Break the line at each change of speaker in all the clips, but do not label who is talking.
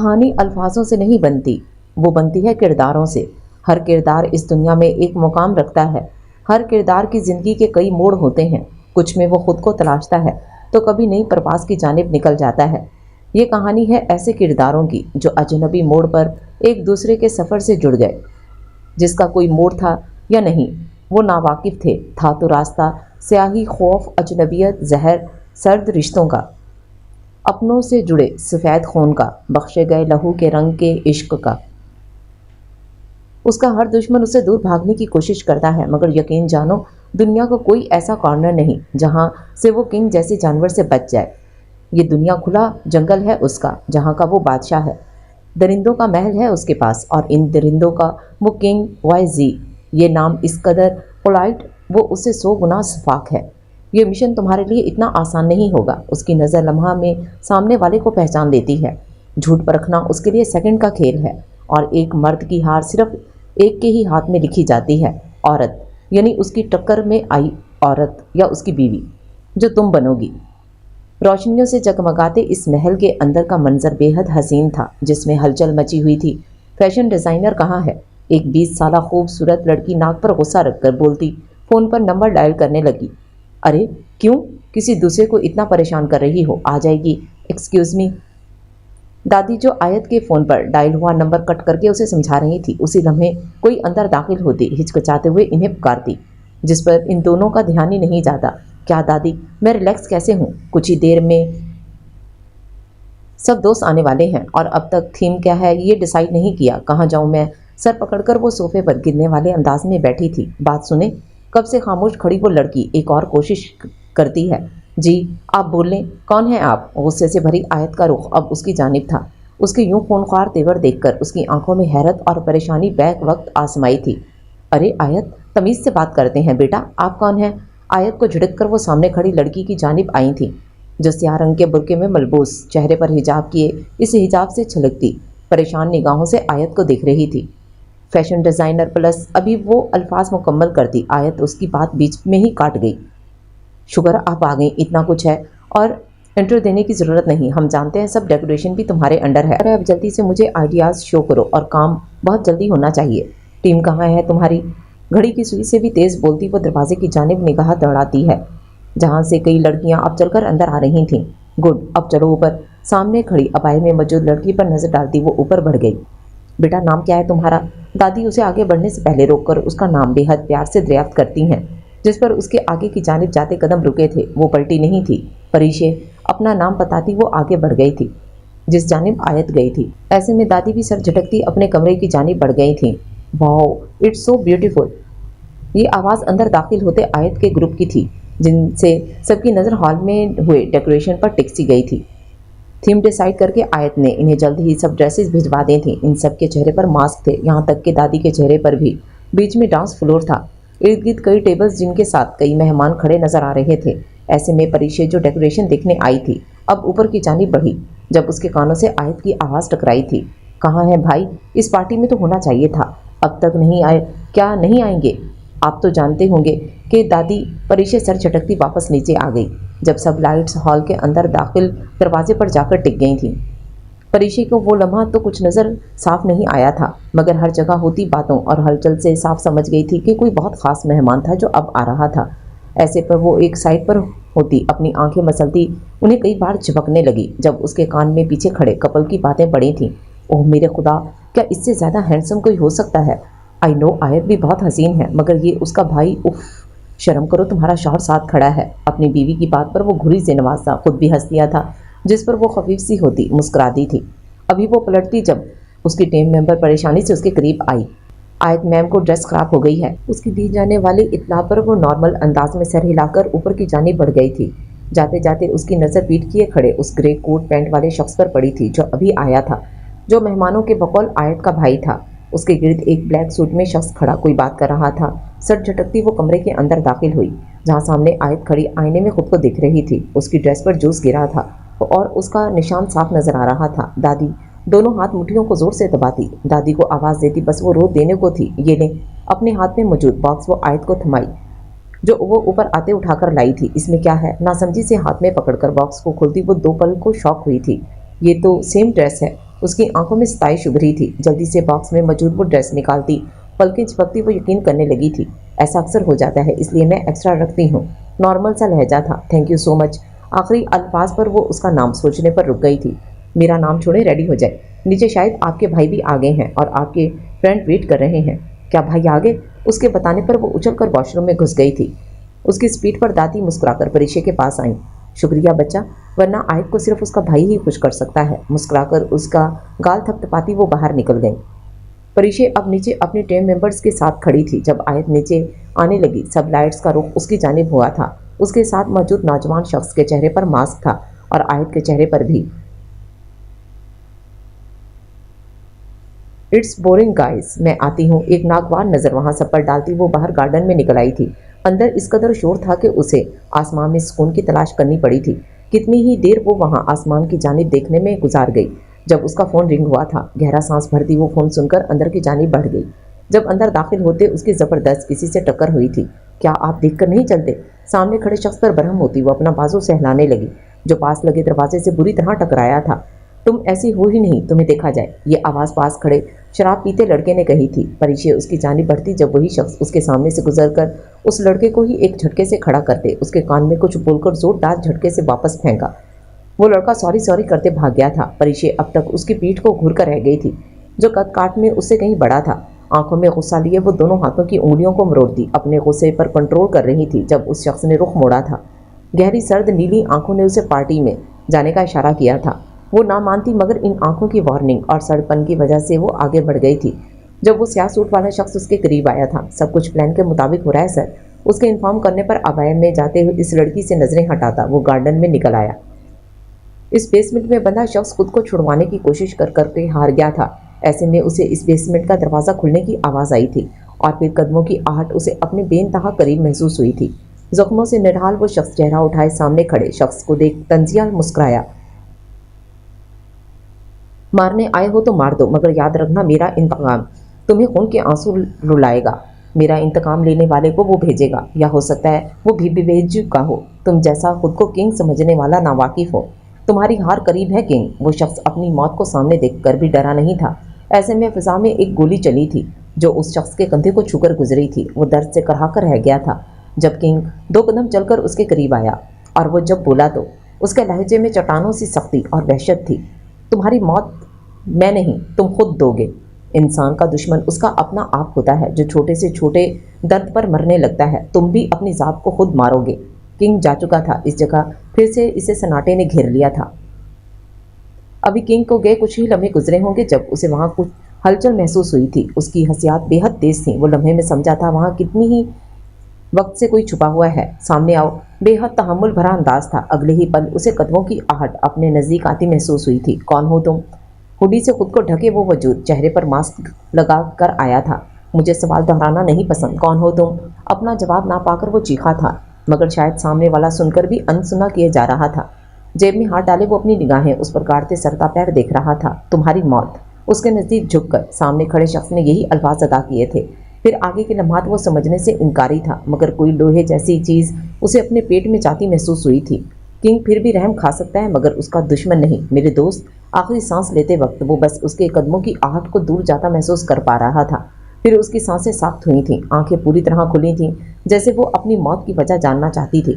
کہانی الفاظوں سے نہیں بنتی، وہ بنتی ہے کرداروں سے۔ ہر کردار اس دنیا میں ایک مقام رکھتا ہے۔ ہر کردار کی زندگی کے کئی موڑ ہوتے ہیں، کچھ میں وہ خود کو تلاشتا ہے تو کبھی نئی پرواز کی جانب نکل جاتا ہے۔ یہ کہانی ہے ایسے کرداروں کی جو اجنبی موڑ پر ایک دوسرے کے سفر سے جڑ گئے۔ جس کا کوئی موڑ تھا یا نہیں، وہ ناواقف تھے، تھا تو راستہ سیاہی، خوف، اجنبیت، زہر، سرد رشتوں کا، اپنوں سے جڑے سفید خون کا، بخشے گئے لہو کے رنگ کے عشق کا۔ اس کا ہر دشمن اسے دور بھاگنے کی کوشش کرتا ہے، مگر یقین جانو دنیا کا کوئی ایسا کارنر نہیں جہاں سے وہ کنگ جیسے جانور سے بچ جائے۔ یہ دنیا کھلا جنگل ہے اس کا، جہاں کا وہ بادشاہ ہے۔ درندوں کا محل ہے اس کے پاس، اور ان درندوں کا وہ کنگ وائی زی، یہ نام اس قدر پولائٹ، وہ اسے 100 گنا شفاق ہے۔ یہ مشن تمہارے لیے اتنا آسان نہیں ہوگا۔ اس کی نظر لمحہ میں سامنے والے کو پہچان لیتی ہے۔ جھوٹ پرکھنا اس کے لیے سیکنڈ کا کھیل ہے، اور ایک مرد کی ہار صرف ایک کے ہی ہاتھ میں لکھی جاتی ہے، عورت، یعنی اس کی ٹکر میں آئی عورت یا اس کی بیوی، جو تم بنو گی۔ روشنیوں سے جگمگاتے اس محل کے اندر کا منظر بے حد حسین تھا، جس میں ہلچل مچی ہوئی تھی۔ فیشن ڈیزائنر کہاں ہے؟ ایک 20 سالہ خوبصورت لڑکی ناک پر غصہ رکھ کر بولتی فون پر نمبر ڈائل کرنے لگی۔ ارے کیوں کسی دوسرے کو اتنا پریشان کر رہی ہو؟ آ جائے گی۔ Excuse me. دادی جو آیت کے فون پر ڈائل ہوا نمبر کٹ کر کے اسے سمجھا رہی تھی، اسی لمحے کوئی اندر داخل ہوتی ہچکچاتے ہوئے انہیں پکارتی، جس پر ان دونوں کا دھیان ہی نہیں جاتا۔ کیا دادی، میں ریلیکس کیسے ہوں؟ کچھ ہی دیر میں سب دوست آنے والے ہیں، اور اب تک تھیم کیا ہے یہ ڈیسائیڈ نہیں کیا۔ کہاں جاؤں میں؟ سر پکڑ کر وہ صوفے پر گرنے والے انداز میں بیٹھی تھی۔ بات سنیں۔ کب سے خاموش کھڑی وہ لڑکی ایک اور کوشش کرتی ہے۔ جی آپ بول لیں، کون ہیں آپ؟ غصے سے بھری آیت کا رخ اب اس کی جانب تھا۔ اس کے یوں خونخوار تیور دیکھ کر اس کی آنکھوں میں حیرت اور پریشانی بیک وقت آسمائی تھی۔ ارے آیت، تمیز سے بات کرتے ہیں بیٹا، آپ کون ہیں؟ آیت کو جھڑک کر وہ سامنے کھڑی لڑکی کی جانب آئی تھی، جو سیاہ رنگ کے برقعے میں ملبوس، چہرے پر حجاب کیے اس حجاب سے چھلکتی پریشان نگاہوں سے آیت کو دیکھ رہی تھی۔ فیشن ڈیزائنر پلس ابھی وہ الفاظ مکمل کرتی، آیت اس کی بات بیچ میں ہی کاٹ گئی۔ شکر آپ آ گئیں، اتنا کچھ ہے اور انٹرو دینے کی ضرورت نہیں، ہم جانتے ہیں سب ڈیکوریشن بھی تمہارے انڈر ہے۔ اب جلدی سے مجھے آئیڈیاز شو کرو، اور کام بہت جلدی ہونا چاہیے۔ ٹیم کہاں ہے تمہاری؟ گھڑی کی سوئی سے بھی تیز بولتی وہ دروازے کی جانب نگاہ دوڑاتی ہے، جہاں سے کئی لڑکیاں اب چل کر اندر آ رہی تھیں۔ گڈ، اب چلو اوپر۔ سامنے کھڑی ابائے میں موجود لڑکی پر نظر ڈالتی وہ اوپر بڑھ گئی۔ بیٹا نام کیا ہے تمہارا؟ دادی اسے آگے بڑھنے سے پہلے روک کر اس کا نام بے حد پیار سے دریافت کرتی ہیں، جس پر اس کے آگے کی جانب جاتے قدم رکے تھے وہ پلٹی نہیں تھی۔ پریشے، اپنا نام بتاتی وہ آگے بڑھ گئی تھی جس جانب آیت گئی تھی۔ ایسے میں دادی بھی سر جھٹکتی اپنے کمرے کی جانب بڑھ گئی تھیں۔ واو، اٹس سو بیوٹیفل۔ یہ آواز اندر داخل ہوتے آیت کے گروپ کی تھی، جن سے سب کی نظر ہال میں ہوئے ڈیکوریشن پر ٹکسی گئی تھی۔ تھیم ڈیسائیڈ کر کے آیت نے انہیں جلد ہی سب ڈریسز بھجوا دی تھیں۔ ان سب کے چہرے پر ماسک تھے، یہاں تک کہ دادی کے چہرے پر بھی۔ بیچ میں ڈانس فلور تھا، ارد گرد کئی ٹیبلز جن کے ساتھ کئی مہمان کھڑے نظر آ رہے تھے۔ ایسے میں پریشے جو ڈیکوریشن دیکھنے آئی تھی اب اوپر کی جانب بڑھی، جب اس کے کانوں سے آیت کی آواز ٹکرائی تھی۔ کہاں ہے بھائی؟ اس پارٹی میں تو ہونا چاہیے تھا، اب تک نہیں آئے؟ کیا نہیں آئیں گے؟ آپ تو جانتے ہوں گے کہ دادی پریشے سر جھٹکتی واپس نیچے آ گئی، جب سب لائٹس ہال کے اندر داخل دروازے پر جا کر ٹک گئی تھیں۔ پریشے کو وہ لمحہ تو کچھ نظر صاف نہیں آیا تھا، مگر ہر جگہ ہوتی باتوں اور ہلچل سے صاف سمجھ گئی تھی کہ کوئی بہت خاص مہمان تھا جو اب آ رہا تھا۔ ایسے پر وہ ایک سائڈ پر ہوتی اپنی آنکھیں مسلتی انہیں کئی بار جھپکنے لگی، جب اس کے کان میں پیچھے کھڑے کپل کی باتیں پڑی تھیں۔ اوہ میرے خدا، کیا اس سے زیادہ ہینڈسم کوئی ہو سکتا ہے؟ آئی نو آیت بھی بہت حسین ہے، مگر یہ اس کا بھائی، اف، شرم کرو، تمہارا شوہر ساتھ کھڑا ہے۔ اپنی بیوی کی بات پر وہ گھری سے نوازتا خود بھی ہنس دیا تھا، جس پر وہ خفیف سی ہوتی مسکراتی تھی۔ ابھی وہ پلٹتی جب اس کی ٹیم ممبر پریشانی سے اس کے قریب آئی۔ آیت میم کو ڈریس خراب ہو گئی ہے، اس کی دی جانے والی اطلاع پر وہ نارمل انداز میں سر ہلا کر اوپر کی جانب بڑھ گئی تھی۔ جاتے جاتے اس کی نظر پیٹھ کیے کھڑے اس گرے کوٹ پینٹ والے شخص پر پڑی تھی جو ابھی آیا تھا، جو مہمانوں کے بقول آیت کا بھائی تھا۔ اس کے گرد ایک بلیک سوٹ میں شخص کھڑا کوئی بات کر رہا تھا۔ سر جھٹکتی وہ کمرے کے اندر داخل ہوئی، جہاں سامنے آیت کھڑی آئینے میں خود کو دیکھ رہی تھی۔ اس کی ڈریس پر جوس گرا تھا اور اس کا نشان صاف نظر آ رہا تھا۔ دادی دونوں ہاتھ مٹھیوں کو زور سے دباتی دادی کو آواز دیتی، بس وہ رو دینے کو تھی۔ یہ لیں، اپنے ہاتھ میں موجود باکس وہ آیت کو تھمائی، جو وہ اوپر آتے اٹھا کر لائی تھی۔ اس میں کیا ہے؟ ناسمجھی سے ہاتھ میں پکڑ کر باکس کو کھولتی وہ دو پل کو شاک ہوئی تھی۔ یہ تو سیم ڈریس ہے اس کی آنکھوں میں ستائش ابھری تھی۔ جلدی سے باکس میں موجود وہ ڈریس نکالتی، پلکیں جھپکتی وہ یقین کرنے لگی تھی۔ ایسا اکثر ہو جاتا ہے، اس لیے میں ایکسٹرا رکھتی ہوں۔ نارمل سا لہجہ تھا۔ تھینک یو سو مچ۔ آخری الفاظ پر وہ اس کا نام سوچنے پر رک گئی تھی۔ میرا نام چھوڑے، ریڈی ہو جائے، نیچے شاید آپ کے بھائی بھی آ گئے ہیں اور آپ کے فرینڈ ویٹ کر رہے ہیں۔ کیا بھائی آ گئے؟ اس کے بتانے پر وہ اچھل کر واش روم میں گھس گئی تھی۔ اس کی سپیڈ پر داتی مسکرا کر پریشے کے پاس آئیں۔ شکریہ بچہ، ورنہ آیت کو صرف اس کا بھائی ہی خوش کر سکتا ہے۔ مسکرا کر اس کا گال تھپ تھپاتی وہ باہر نکل گئیں۔ پریشے اب نیچے اپنے ٹیم ممبرز کے ساتھ کھڑی تھی۔ جب آیت نیچے آنے لگی، سب لائٹس کا رخ اس کی جانب ہوا تھا۔ اس کے ساتھ موجود نوجوان شخص کے چہرے پر ماسک تھا اور آیت کے چہرے پر بھی۔ اٹس بورنگ گائز، میں آتی ہوں۔ ایک ناگوار نظر وہاں سب پر ڈالتی وہ باہر گارڈن میں نکل آئی تھی۔ اندر اس قدر شور تھا کہ اسے آسمان میں سکون کی تلاش کرنی پڑی تھی۔ کتنی ہی دیر وہ وہاں آسمان کی جانب دیکھنے میں گزار گئی۔ جب اس کا فون رنگ ہوا تھا، گہرا سانس بھرتی وہ فون سن کر اندر کی جانب بڑھ گئی۔ جب اندر داخل ہوتے اس کی زبردست کسی سے ٹکر ہوئی تھی۔ کیا آپ دیکھ کر نہیں چلتے؟ سامنے کھڑے شخص پر برہم ہوتی وہ اپنا بازو سہلانے لگی، جو پاس لگے دروازے سے بری طرح ٹکرایا تھا۔ تم ایسی ہو ہی نہیں، تمہیں دیکھا جائے، یہ آواز پاس کھڑے شراب پیتے لڑکے نے کہی تھی۔ پریشے اس کی جانب بڑھتی جب وہی شخص اس کے سامنے سے گزر کر اس لڑکے کو ہی ایک جھٹکے سے کھڑا کرتے اس کے کان میں کچھ بول کر زوردار جھٹکے سے واپس پھینکا۔ وہ لڑکا سوری سوری کرتے بھاگ گیا تھا۔ پریشے اب تک اس کی پیٹھ کو گھور کر رہ گئی تھی، جو قد کاٹ میں اس سے کہیں بڑا تھا۔ آنکھوں میں غصہ لیے وہ دونوں ہاتھوں کی انگلیوں کو مروڑتی اپنے غصے پر کنٹرول کر رہی تھی جب اس شخص نے رخ موڑا تھا۔ گہری سرد نیلی آنکھوں نے اسے پارٹی میں جانے کا اشارہ کیا تھا۔ وہ نہ مانتی مگر ان آنکھوں کی وارننگ اور سڑ پن کی وجہ سے وہ آگے بڑھ گئی تھی۔ جب وہ سیاہ سوٹ والا شخص اس کے قریب آیا تھا، سب کچھ پلان کے مطابق ہو رہا ہے سر، اس کے انفارم کرنے پر ابائے میں جاتے ہوئے اس لڑکی سے نظریں ہٹاتا وہ گارڈن میں نکل آیا۔ اس بیسمنٹ میں بندہ شخص خود کو چھڑوانے کی کوشش کر کر کے ہار گیا تھا۔ ایسے میں اسے اس بیسمنٹ کا دروازہ کھلنے کی آواز آئی تھی اور پھر قدموں کی آہٹ اسے اپنے بے انتہا قریب محسوس ہوئی تھی۔ زخموں سے نڈھال وہ شخص چہرہ اٹھائے سامنے کھڑے شخص کو دیکھ طنزیہ مسکرایا۔ مارنے آئے ہو تو مار دو، مگر یاد رکھنا میرا انتقام تمہیں خون کے آنسو رلائے گا۔ میرا انتقام لینے والے کو وہ بھیجے گا، یا ہو سکتا ہے وہ بھی بھیج چکا ہو۔ تم جیسا خود کو کنگ سمجھنے والا ناواقف ہو۔ تمہاری ہار قریب ہے کنگ۔ وہ شخص اپنی موت کو سامنے دیکھ کر بھی ڈرا نہیں تھا۔ ایسے میں فضا میں ایک گولی چلی تھی جو اس شخص کے کندھے کو چھو کر گزری تھی۔ وہ درد سے کرہا کر رہ گیا تھا جب کنگ 2 قدم چل کر اس کے قریب آیا، اور وہ جب بولا تو اس کے لہجے میں چٹانوں سی سختی اور وحشت تھی۔ تمہاری موت میں نہیں، تم خود دو گے۔ انسان کا دشمن اس کا اپنا آپ ہوتا ہے جو چھوٹے سے چھوٹے درد پر مرنے لگتا ہے۔ تم بھی اپنی ذات کو خود مارو گے۔ کنگ جا چکا تھا اس جگہ، پھر سے اسے سناٹے نے گھیر لیا تھا۔ ابھی کنگ کو گئے کچھ ہی لمحے گزرے ہوں گے جب اسے وہاں کچھ ہلچل محسوس ہوئی تھی۔ اس کی حسیات بے حد تیز تھیں۔ وہ لمحے میں سمجھا تھا وہاں کتنی ہی وقت سے کوئی چھپا ہوا ہے، سامنے آؤ۔ بے حد تحمل بھرا انداز تھا۔ اگلے ہی پل اسے قدموں کی آہٹ اپنے نزدیک آتی محسوس ہوئی تھی۔ کون ہو تم؟ ہوڈی سے خود کو ڈھکے وہ وجود چہرے پر ماسک لگا کر آیا تھا۔ مجھے سوال دہرانا نہیں پسند، کون ہو تم؟ اپنا جواب نہ پا کر وہ چیخا تھا، مگر شاید سامنے والا سن کر بھی انسنا کیے جا رہا تھا۔ جیب میں ہاتھ ڈالے وہ اپنی نگاہیں اس پر گاڑتے سرتا پیر دیکھ رہا تھا۔ تمہاری موت۔ اس کے نزدیک جھک کر سامنے کھڑے شخص نے یہی الفاظ ادا کیے تھے۔ پھر آگے کے لمحات وہ سمجھنے سے انکاری تھا، مگر کوئی لوہے جیسی چیز اسے اپنے پیٹ میں جاتی محسوس ہوئی تھی۔ کنگ پھر بھی رحم کھا سکتا ہے مگر اس کا دشمن نہیں، میرے دوست۔ آخری سانس لیتے وقت وہ بس اس کے قدموں کی آہٹ کو دور جاتا محسوس کر پا رہا تھا۔ پھر اس کی سانسیں ساخت ہوئی تھیں، آنکھیں پوری طرح کھلی تھیں، جیسے وہ اپنی موت کی وجہ جاننا چاہتی تھی،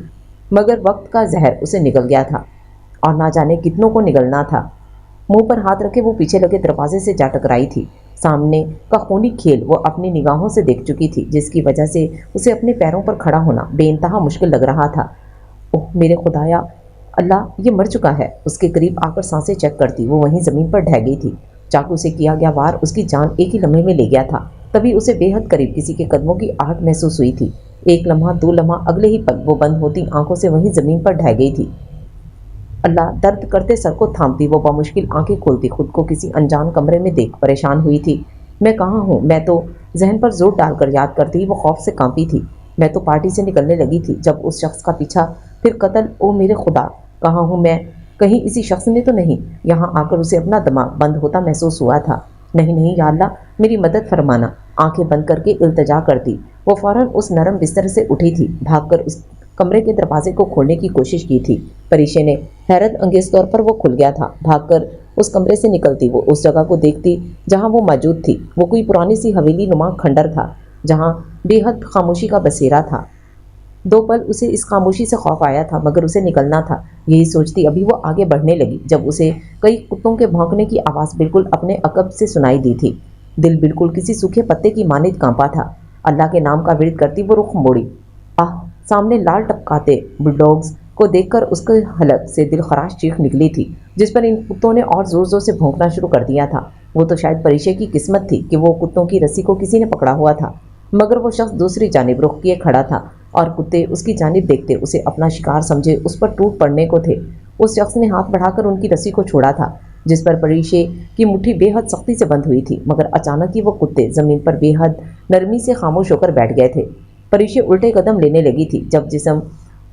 مگر وقت کا زہر اسے نگل گیا تھا اور نہ جانے کتنوں کو نگلنا تھا۔ منہ پر ہاتھ رکھے وہ پیچھے لگے دروازے سے جا ٹکرائی تھی۔ سامنے کا خونی کھیل وہ اپنی نگاہوں سے دیکھ چکی تھی، جس کی وجہ سے اسے اپنے پیروں پر کھڑا ہونا بے انتہا مشکل لگ رہا تھا۔ اوہ میرے خدایا، اللہ، یہ مر چکا ہے۔ اس کے قریب آ کر سانسیں چیک کرتی وہ وہیں زمین پر ڈھہ گئی تھی۔ چاقو سے کیا گیا وار اس کی جان ایک ہی لمحے میں لے گیا تھا۔ تبھی اسے بے حد قریب کسی کے قدموں کی آہٹ محسوس ہوئی تھی۔ ایک لمحہ، 2 لمحہ، اگلے ہی پل وہ بند ہوتی آنکھوں سے وہیں زمین پر ڈھہ گئی تھی۔ اللہ، درد کرتے سر کو تھامتی وہ بمشکل آنکھیں کھولتی خود کو کسی انجان کمرے میں دیکھ پریشان ہوئی تھی۔ میں کہاں ہوں؟ میں تو ذہن پر زور ڈال کر یاد کرتی وہ خوف سے کانپی تھی۔ میں تو پارٹی سے نکلنے لگی تھی جب اس شخص کا پیچھا، پھر قتل۔ او میرے خدا، کہاں ہوں میں؟ کہیں اسی شخص نے تو نہیں؟ یہاں آ کر اسے اپنا دماغ بند ہوتا محسوس ہوا تھا۔ نہیں نہیں یا اللہ، میری مدد فرمانا۔ آنکھیں بند کر کے التجا کرتی وہ فوراً اس نرم بستر سے اٹھی تھی، بھاگ کر اس کمرے کے دروازے کو کھولنے کی کوشش کی تھی۔ پریشے نے حیرت انگیز طور پر وہ کھل گیا تھا۔ بھاگ کر उस कमरे से निकलती वो उस जगह को देखती जहाँ वो मौजूद थी। वो कोई पुरानी सी हवेली नुमा खंडर था जहाँ बेहद खामोशी का बसेरा था। 2 पल उसे इस खामोशी से खौफ आया था, मगर उसे निकलना था। यही सोचती अभी वो आगे बढ़ने लगी जब उसे कई कुत्तों के भौंकने की आवाज़ बिल्कुल अपने अकब से सुनाई दी थी। दिल बिल्कुल किसी सूखे पत्ते की मानित कांपा था। अल्लाह के नाम का विर्द करती वो रुख मोड़ी। आह! सामने लाल टपकाते बुलडॉग्स को देखकर उसके हलक से दिलखराश चीख निकली थी, जिस पर इन कुत्तों ने और जोर जोर से भौंकना शुरू कर दिया था। वो तो शायद परिशे की किस्मत थी कि वो कुत्तों की रस्सी को किसी ने पकड़ा हुआ था, मगर वो शख्स दूसरी जानिब रुख किए खड़ा था और कुत्ते उसकी जानिब देखते उसे अपना शिकार समझे उस पर टूट पड़ने को थे। उस शख्स ने हाथ बढ़ाकर उनकी रस्सी को छोड़ा था, जिस पर परिशे की मुट्ठी बेहद सख्ती से बंद हुई थी, मगर अचानक ही वो कुत्ते जमीन पर बेहद नरमी से खामोश होकर बैठ गए थे। परिशे उल्टे कदम लेने लगी थी जब जिस्म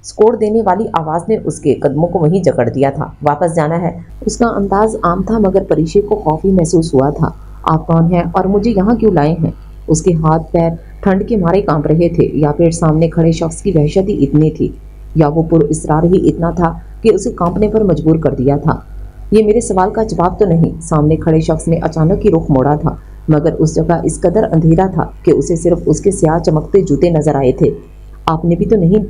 स्कोर देने वाली आवाज़ ने उसके कदमों को वहीं जकड़ दिया था। वापस जाना है। उसका अंदाज आम था, मगर परिशे को खौफ ही महसूस हुआ था। आप कौन हैं और मुझे यहाँ क्यों लाए हैं? उसके हाथ पैर ठंड के मारे कांप रहे थे, या फिर सामने खड़े शख्स की वहशत ही इतनी थी, या वो पुरइसरार ही इतना था कि उसे कांपने पर मजबूर कर दिया था। ये मेरे सवाल का जवाब तो नहीं। सामने खड़े शख्स ने अचानक ही रुख मोड़ा था, मगर उस जगह इस कदर अंधेरा था कि उसे सिर्फ उसके स्याह चमकते जूते नजर आए थे। आपने भी तो नहीं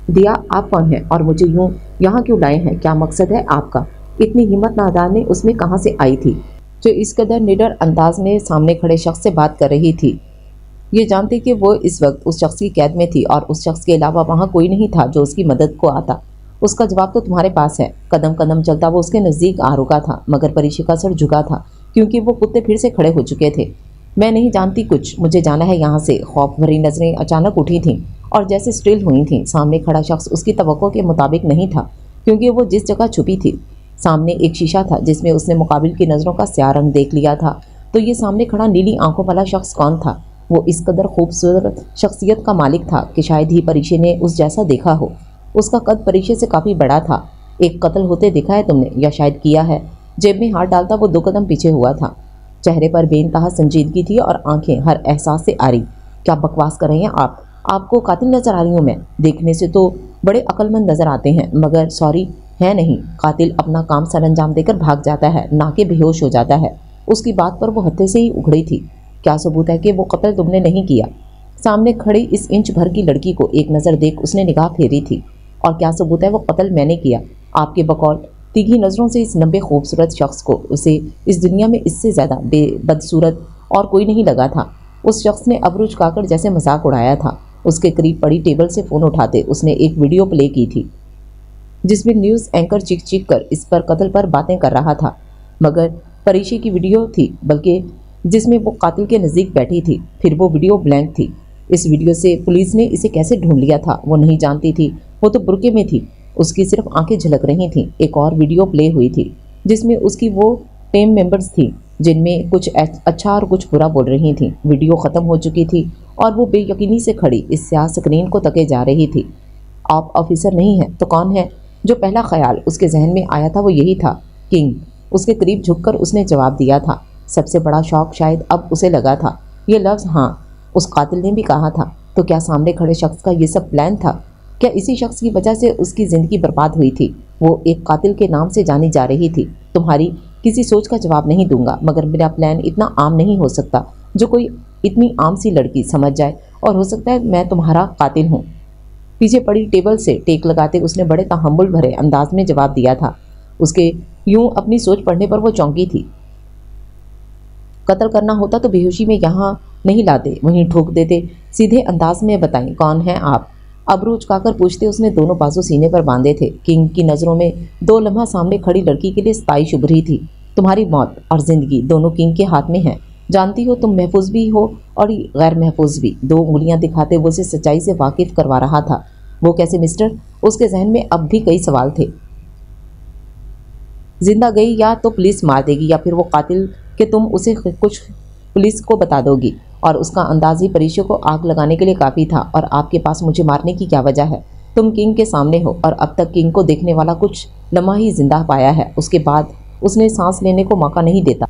दिया। आप कौन हैं और मुझे यूं यहाँ क्यों लाए हैं? क्या मकसद है आपका? इतनी हिम्मत नादानी उसमें कहाँ से आई थी जो इस कदर निडर अंदाज में सामने खड़े शख्स से बात कर रही थी, ये जानती कि वो इस वक्त उस शख्स की कैद में थी और उस शख्स के अलावा वहाँ कोई नहीं था जो उसकी मदद को आता। उसका जवाब तो तुम्हारे पास है। कदम कदम चलता वो उसके नज़दीक आ रुका था, मगर परिशे का सर झुका था क्योंकि वो कुत्ते फिर से खड़े हो चुके थे। मैं नहीं जानती कुछ, मुझे जाना है यहाँ से। खौफ भरी नज़रें अचानक उठी थीं और जैसे स्टिल हुई थीं। सामने खड़ा शख्स उसकी तवक्को के मुताबिक नहीं था, क्योंकि वो जिस जगह छुपी थी सामने एक शीशा था जिसमें उसने मुकाबिल की नज़रों का स्याह रंग देख लिया था। तो ये सामने खड़ा नीली आंखों वाला शख्स कौन था? वो इस कदर खूबसूरत शख्सियत का मालिक था कि शायद ही परिशे ने उस जैसा देखा हो। उसका कद परिशे से काफ़ी बड़ा था। एक कत्ल होते देखा है तुमने, या शायद किया है? जेब में हाथ डालता वो 2 कदम पीछे हुआ था। चेहरे पर बेइंतहा संजीदगी थी और आंखें हर एहसास से आ रही। क्या बकवास कर रहे हैं आप? आपको कातिल नजर आ रही हूँ मैं? देखने से तो बड़े अक्लमंद नजर आते हैं, मगर सॉरी है नहीं। कातिल अपना काम सरअंजाम देकर भाग जाता है, ना कि बेहोश हो जाता है। उसकी बात पर वो हत्थे से ही उखड़ी थी। क्या सबूत है कि वो कत्ल तुमने नहीं किया? सामने खड़ी इस इंच भर की लड़की को एक नज़र देख उसने निगाह फेरी थी। और क्या सबूत है वो कत्ल मैंने किया? आपके बकौल तीखी नज़रों से इस लंबे खूबसूरत शख्स को उसे इस दुनिया में इससे ज़्यादा बदसूरत और कोई नहीं लगा था। उस शख्स ने अबरू झुकाकर जैसे मजाक उड़ाया था। उसके करीब पड़ी टेबल से फ़ोन उठाते उसने एक वीडियो प्ले की थी जिसमें न्यूज़ एंकर चीख चीख कर इस पर कत्ल पर बातें कर रहा था, मगर परिशे की वीडियो थी, बल्कि जिसमें वो कातिल के नज़दीक बैठी थी। फिर वो वीडियो ब्लैंक थी। इस वीडियो से पुलिस ने इसे कैसे ढूंढ लिया था वो नहीं जानती थी। वो तो बुर्के में थी, उसकी सिर्फ आंखें झलक रही थीं। एक और वीडियो प्ले हुई थी जिसमें उसकी वो टीम मेंबर्स थी, जिनमें कुछ अच्छा और कुछ बुरा बोल रही थीं। वीडियो ख़त्म हो चुकी थी और वो बेयकीनी से खड़ी इस स्याह स्क्रीन को तके जा रही थी। आप ऑफिसर नहीं हैं तो कौन है? जो पहला ख्याल उसके जहन में आया था वो यही था, किंग। उसके करीब झुककर उसने जवाब दिया था। सबसे बड़ा शौक शायद अब उसे लगा था। ये लफ्ज़ हाँ उस कातिल ने भी कहा था। तो क्या सामने खड़े शख्स का ये सब प्लान था? क्या इसी शख्स की वजह से उसकी ज़िंदगी बर्बाद हुई थी? वो एक कातिल के नाम से जानी जा रही थी। तुम्हारी किसी सोच का जवाब नहीं दूंगा, मगर मेरा प्लान इतना आम नहीं हो सकता जो कोई इतनी आम सी लड़की समझ जाए, और हो सकता है मैं तुम्हारा कातिल हूँ। पीछे पड़ी टेबल से टेक लगाते उसने बड़े तहम्मुल भरे अंदाज में जवाब दिया था। उसके यूं अपनी सोच पढ़ने पर वो चौंकी थी। कत्ल करना होता तो बेहोशी में यहाँ नहीं लाते, वहीं ठोक देते। सीधे अंदाज में बताएं कौन हैं आप? अबरू उचकाकर पूछते उसने दोनों बाजू सीने पर बांधे थे। किंग की नज़रों में 2 लम्हा सामने खड़ी लड़की के लिए सताइश उभरी थी। तुम्हारी मौत और ज़िंदगी दोनों किंग के हाथ में हैं। जानती हो तुम महफूज भी हो और गैर महफूज भी। 2 उंगलियां दिखाते वो उसे सच्चाई से वाकिफ करवा रहा था। वो कैसे मिस्टर? उसके जहन में अब भी कई सवाल थे। जिंदा गई या तो पुलिस मार देगी, या फिर वो कातिल कि तुम उसे कुछ पुलिस को बता दोगी। और उसका अंदाज ही परिशे को आग लगाने के लिए काफ़ी था। और आपके पास मुझे मारने की क्या वजह है? तुम किंग के सामने हो और अब तक किंग को देखने वाला कुछ लम्हा ही जिंदा पाया है। उसके बाद उसने सांस लेने को मौका नहीं देता।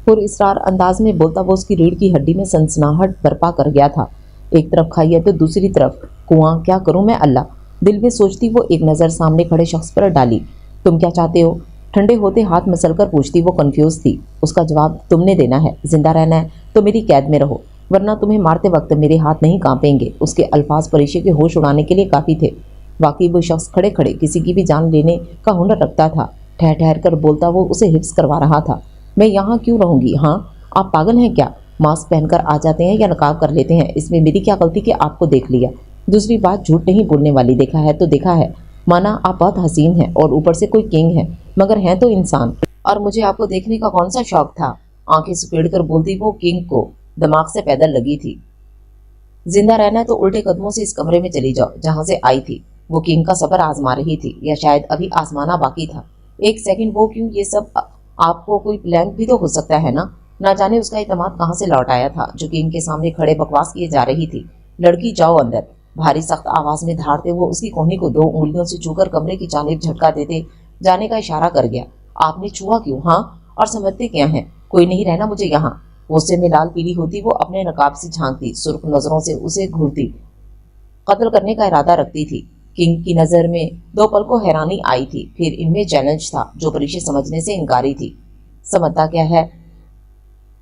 पुरइसरार अंदाज में बोलता वो उसकी रीढ़ की हड्डी में सनसनाहट बर्पा कर गया था। एक तरफ खाई है तो दूसरी तरफ कुआं, क्या करूं मैं अल्लाह? दिल में सोचती वो एक नज़र सामने खड़े शख्स पर डाली। तुम क्या चाहते हो? ठंडे होते हाथ मसलकर पूछती। वो कंफ्यूज थी। उसका जवाब तुमने देना है। जिंदा रहना है तो मेरी कैद में रहो, वरना तुम्हें मारते वक्त मेरे हाथ नहीं कांपेंगे। उसके अल्फाज परिशे के होश उड़ाने के लिए काफ़ी थे। वाकई वो शख्स खड़े खड़े किसी की भी जान लेने का हुनर रखता था। ठहर ठहर कर बोलता वो उसे हिफ्स करवा रहा था। मैं यहाँ क्यों रहूँगी? हाँ, आप पागल हैं क्या? मास्क पहनकर आ जाते हैं या नकाब कर लेते हैं? इसमें मेरी क्या गलती कि आपको देख लिया? दूसरी बात झूठ नहीं बोलने वाली। देखा है तो देखा है। माना आप बहुत हसीन हैं और ऊपर से कोई किंग है, मगर हैं तो इंसान। और मुझे आपको देखने का कौन सा शौक था? आंखें सुपेड़ कर बोलती वो किंग को दिमाग से पैदल लगी थी। जिंदा रहना है तो उल्टे कदमों से इस कमरे में चली जाओ जहां से आई थी। वो किंग का सबर आजमा रही थी, या शायद अभी आजमाना बाकी था। एक सेकंड, वो क्यों? ये सब आपको कोई प्लान भी तो हो सकता है ना जाने उसका इत्मीनान कहाँ से लौट आया था जो किंग के सामने खड़े बकवास किए जा रही थी। लड़की जाओ अंदर, भारी सख्त आवाज में धारते वो उसकी कोहनी को 2 उंगलियों से छूकर कमरे की जानिब झटका देते जाने का इशारा कर गया। आपने छुआ क्यों? हाँ, और समझते क्या है? कोई नहीं रहना मुझे यहाँ। गुस्से में लाल पीली होती वो अपने नकाब से झांकती, सुर्ख नजरों से उसे घूरती। कत्ल करने का इरादा रखती थी। किंग की नजर में 2 पल को हैरानी आई थी, फिर इनमें चैलेंज था जो परिशे समझने से इनकारी थी। समझता क्या है?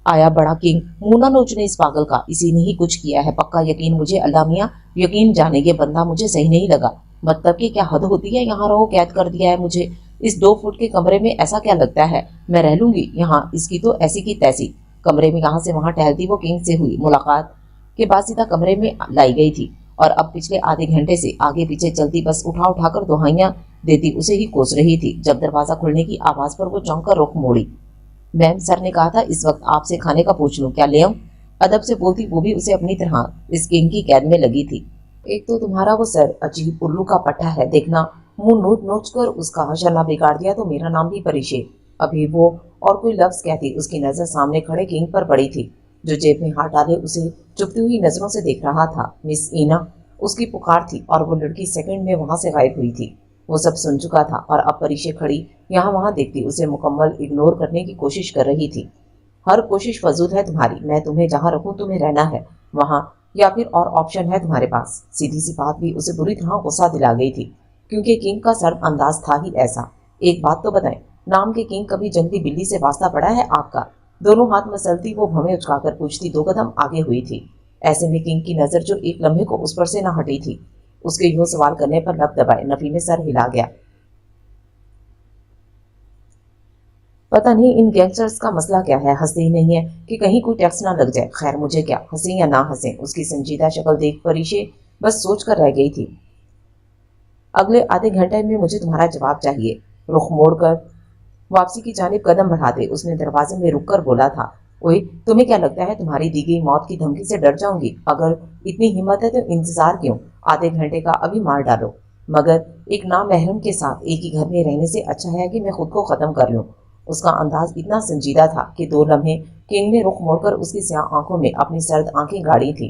आया बड़ा किंग, मुंह ना नोचने इस पागल का। इसी ने ही कुछ किया है पक्का यकीन मुझे। अल्लाह मियाँ, यकीन जाने ये बंदा मुझे सही नहीं लगा। मतलब कि क्या हद होती है? यहाँ रहो, कैद कर दिया है मुझे इस 2 फुट के कमरे में। ऐसा क्या लगता है मैं रह लूंगी यहाँ? इसकी तो ऐसी की तैसी। कमरे में यहाँ से वहां टहलती वो किंग से हुई मुलाकात के बाद सीधा कमरे में लाई गई थी, और अब पिछले आधे घंटे से आगे पीछे चलती बस उठा उठाकर दुहाइयां देती उसे ही कोस रही थी। जब दरवाजा खुलने की आवाज पर वो चौंक कर रुख मोड़ी। मैम, सर ने कहा था इस वक्त आपसे खाने का पूछ लूं, क्या ले आऊं? अदब से बोलती वो भी उसे अपनी तरह इस किंग की कैद में लगी थी। एक तो तुम्हारा वो सर अजीब उल्लू का पट्टा है, देखना मुंह नोच नोच कर उसका हशर बिगाड़ दिया तो मेरा नाम भी परिशे। अभी वो और कोई लफ्ज कहती, उसकी नजर सामने खड़े किंग पर पड़ी थी जो जेब में हाथ डाले उसे चुपती हुई नजरों से देख रहा था। मिस ईना उसकी पुकार थी, और वो लड़की सेकंड में वहां से गायब हुई थी। वो सब सुन चुका था, और अब परिशे खड़ी यहाँ वहां देखती उसे मुकम्मल इग्नोर करने की कोशिश कर रही थी। हर कोशिश फजूल है तुम्हारी। मैं तुम्हें जहाँ रखूं तुम्हें रहना है वहां, या फिर और ऑप्शन है तुम्हारे पास? सीधी सी बात भी उसे बुरी तरह गुस्सा दिला गई थी, क्योंकि किंग का सर्द अंदाज था ही ऐसा। एक बात तो बताएं, नाम के किंग कभी जंगली बिल्ली से वास्ता पड़ा है आपका? दोनों हाथ मसलती वो भवें उचकाकर पूछती 2 कदम आगे हुई थी। ऐसे में किंग की नजर जो एक लम्हे को उस पर से न हटी थी, उसके यूं सवाल करने पर लब दबाए नफी में सर हिला गया। पता नहीं इन गैंगस्टर्स का मसला क्या है, हंसते ही नहीं है कि कहीं कोई टैक्स ना लग जाए। खैर मुझे क्या, हंसे या ना हंसे। उसकी संजीदा शक्ल देख परिशे बस सोच कर रह गई थी। अगले आधे घंटे में मुझे तुम्हारा जवाब चाहिए। रुख मोड़कर वापसी की जानिब कदम बढ़ाते उसने दरवाजे में रुककर बोला था, ओए, तुम्हें क्या लगता है तुम्हारी दी गई मौत की धमकी से डर जाऊंगी? अगर इतनी हिम्मत है तो इंतजार क्यों? आधे घंटे का अभी मार डालो। मगर एक नामहरम के साथ एक ही घर में रहने से अच्छा है कि मैं खुद को खत्म कर लूं। उसका अंदाज इतना संजीदा था कि 2 लम्हे किंग ने रुख मोड़कर उसकी स्याह आंखों में अपनी सर्द आंखें गाड़ी थी।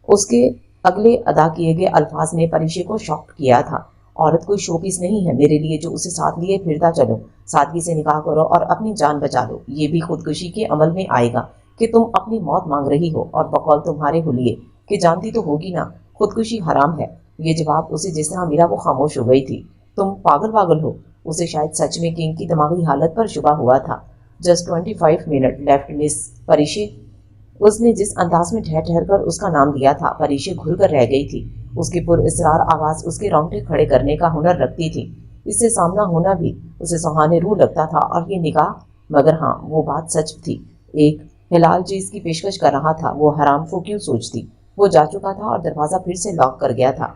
उसके अगले अदा किए गए अल्फाज ने परिशे को शॉक किया था। औरत कोई शोपीस नहीं है मेरे लिए जो उसे साथ लिए फिरता चलो। सादगी से निकाह करो और अपनी जान बचा लो। ये भी खुदकुशी के अमल में आएगा कि तुम अपनी मौत मांग रही हो, और बकौल तुम्हारे हुलिये कि जानती तो होगी ना खुदकुशी हराम है। ये जवाब उसे जिस तरह मिला वो खामोश हो गई थी। तुम पागल हो? उसे शायद सच में किंग की दिमागी हालत पर शुबा हुआ था। Just 25 minute left Miss Parishay. उसने जिस अंदाज में ठहर ठहर कर उसका नाम लिया था, परिशे घुल कर रह गई थी। उसकी पुरअसरार आवाज उसके रोंगटे खड़े करने का हुनर रखती थी। इससे सामना होना भी उसे सुहाने रूह लगता था, और ये निगाह। मगर हाँ, वो बात सच थी। एक हिलाल चीज की पेशकश कर रहा था। वो हराम को क्यों सोचती? वो जा चुका था और दरवाजा फिर से लॉक कर गया था।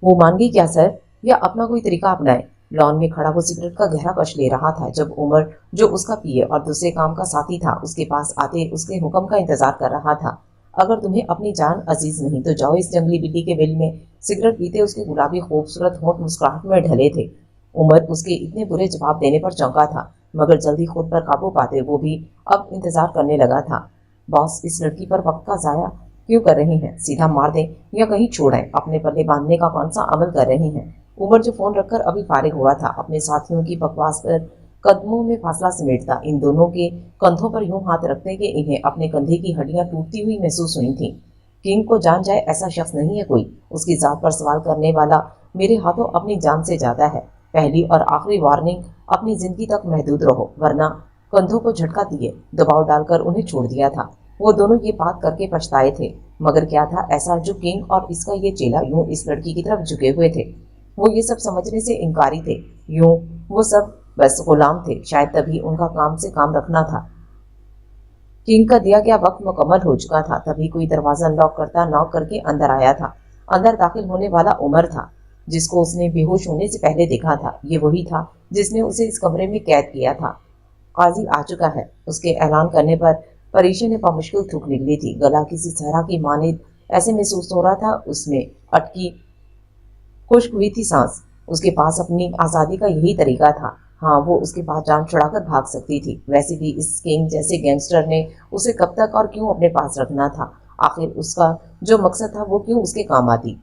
वो मान गई क्या सर, या अपना कोई तरीका अपनाए? लॉन में खड़ा वो सिगरेट का गहरा कश ले रहा था जब उमर, जो उसका पिए और दूसरे काम का साथी था, उसके पास आते उसके हुक्म का इंतजार कर रहा था। अगर तुम्हें अपनी जान अजीज नहीं तो जाओ इस जंगली बिल्ली के बिल में। सिगरेट पीते उसके गुलाबी खूबसूरत होंठ मुस्कुराहट में ढले थे। उमर उसके इतने बुरे जवाब देने पर चौंका था, मगर जल्दी खुद पर काबू पाते वो भी अब इंतजार करने लगा था। बॉस, इस लड़की पर वक्त का जाया क्यों कर रही हैं? सीधा मार दें या कहीं छोड़ें? अपने पल्ले बांधने का कौन सा अमल कर रही हैं? उमर जो फोन रखकर अभी फारिग हुआ था, अपने साथियों की बकवास पर कदमों में फासला समेटता इन दोनों के कंधों पर यूं हाथ रखते कि इन्हें अपने कंधे की हड्डियां टूटती हुई महसूस हुई थीं। किंग को जान जाए ऐसा शख्स नहीं है कोई। उसकी जात पर सवाल करने वाला میرے ہاتھوں اپنی جان سے زیادہ ہے، پہلی اور آخری وارننگ، اپنی زندگی تک محدود رہو ورنہ۔ کندھوں کو جھٹکا دیے دباؤ ڈال کر انہیں چھوڑ دیا تھا۔ وہ دونوں یہ بات کر کے پچھتائے تھے، مگر کیا تھا ایسا جو کنگ اور اس کا یہ چیلا یوں اس لڑکی کی طرف جھکے ہوئے تھے؟ وہ یہ سب سمجھنے سے انکاری تھے، یوں وہ سب بس غلام تھے، شاید تبھی ان کا کام سے کام رکھنا تھا۔ کنگ کا دیا گیا وقت مکمل ہو چکا تھا، تبھی کوئی دروازہ ناک کر کے اندر آیا تھا۔ اندر داخل ہونے والا عمر تھا، جس کو اس نے بے ہوش ہونے سے پہلے دیکھا تھا۔ یہ وہی تھا جس نے اسے اس کمرے میں قید کیا تھا۔ قاضی آ چکا ہے، اس کے اعلان کرنے پر پریشے نے بمشکل تھوک نکلی تھی، گلا کسی صحرا کی مانند ایسے محسوس ہو رہا تھا، اس میں اٹکی خشک ہوئی تھی سانس۔ اس کے پاس اپنی آزادی کا یہی طریقہ تھا، ہاں وہ اس کے پاس جان چھڑا کر بھاگ سکتی تھی۔ ویسے بھی اس کنگ جیسے گینگسٹر نے اسے کب تک اور کیوں اپنے پاس رکھنا تھا؟ آخر اس کا جو مقصد تھا وہ کیوں اس کے کام آتی؟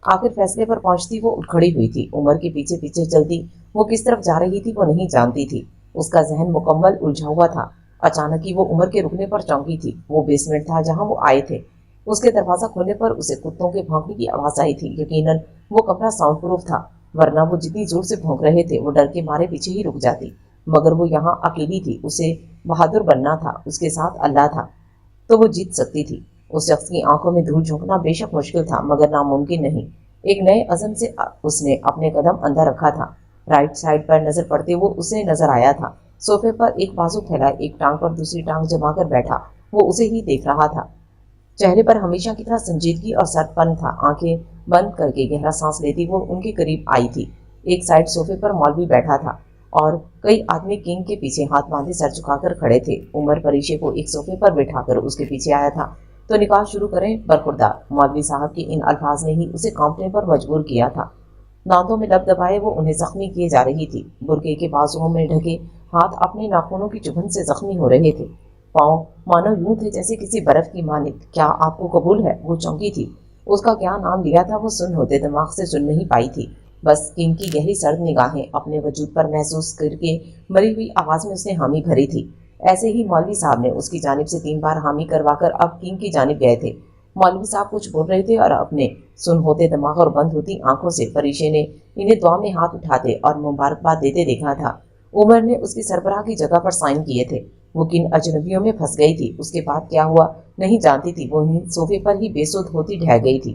آخر فیصلے پر پہنچتی وہ اٹھ کھڑی ہوئی تھی، عمر کے پیچھے پیچھے چلتی۔ وہ کس طرف جا رہی تھی وہ نہیں جانتی تھی، اس کا ذہن مکمل الجھا ہوا تھا۔ اچانک ہی وہ عمر کے رکنے پر چونکی تھی۔ وہ بیسمنٹ تھا جہاں وہ آئے تھے۔ اس کے دروازہ کھولنے پر اسے کتوں کے بھونکنے کی آواز آئی تھی۔ یقیناً وہ کمرہ ساؤنڈ پروف تھا، ورنہ وہ جتنی زور سے بھونک رہے تھے وہ ڈر کے مارے پیچھے ہی رک جاتی۔ مگر وہ یہاں اکیلی تھی، اسے بہادر بننا تھا، اس کے ساتھ اللہ تھا تو وہ جیت سکتی تھی۔ اس شخص کی آنکھوں میں دھول جھونکنا بے شک مشکل تھا مگر ناممکن نہیں۔ ایک نئے عزم سے اس نے اپنے قدم اندر رکھا تھا۔ رائٹ سائڈ پر نظر پڑتے وہ اسے نظر آیا تھا، صوفے پر ایک بازو پھیلا، ایک ٹانگ پر دوسری ٹانگ جما کر بیٹھا، وہ اسے ہی دیکھ رہا تھا۔ چہرے پر ہمیشہ کی طرح سنجیدگی اور سرد پن تھا۔ آنکھیں بند کر کے گہرا سانس لیتی وہ ان کے قریب آئی تھی۔ ایک سائڈ صوفے پر مولوی بیٹھا تھا اور کئی آدمی کنگ کے پیچھے ہاتھ باندھے سر جھکا کر کھڑے تھے۔ عمر پریشے کو ایک صوفے پر بٹھا کر اس کے پیچھے آیا تھا۔ تو نکاح شروع کریں برخوردار۔ مولوی صاحب کے ان الفاظ نے ہی اسے کانپنے پر مجبور کیا تھا۔ دانتوں میں لب دبائے وہ انہیں زخمی کیے جا رہی تھی۔ برقعے کے بازوؤں میں ڈھکے ہاتھ اپنے ناخنوں کی چبھن سے زخمی ہو رہے تھے۔ پاؤں مانو یوں تھے جیسے کسی برف کی مانند۔ کیا آپ کو قبول ہے؟ وہ چونکی تھی۔ اس کا کیا نام لیا تھا وہ سن ہوتے دماغ سے سن نہیں پائی تھی۔ بس کنگ کی گہری سرد نگاہیں اپنے وجود پر محسوس کر کے مری ہوئی آواز میں اس نے حامی بھری تھی۔ ایسے ہی مولوی صاحب نے اس کی جانب سے 3 بار حامی کروا کر اب کنگ کی جانب گئے تھے۔ مولوی صاحب کچھ بول رہے تھے اور اپنے سن ہوتے دماغ اور بند ہوتی آنکھوں سے فریشے نے انہیں دعا میں ہاتھ اٹھاتے اور مبارکباد دیتے دیکھا تھا۔ عمر نے اس کی سربراہ کی جگہ پر سائن کیے تھے۔ وہ کن اجنبیوں میں پھنس گئی تھی، اس کے بعد کیا ہوا نہیں جانتی تھی، وہیں صوفے پر ہی بے سود ہوتی ڈھہ گئی تھی۔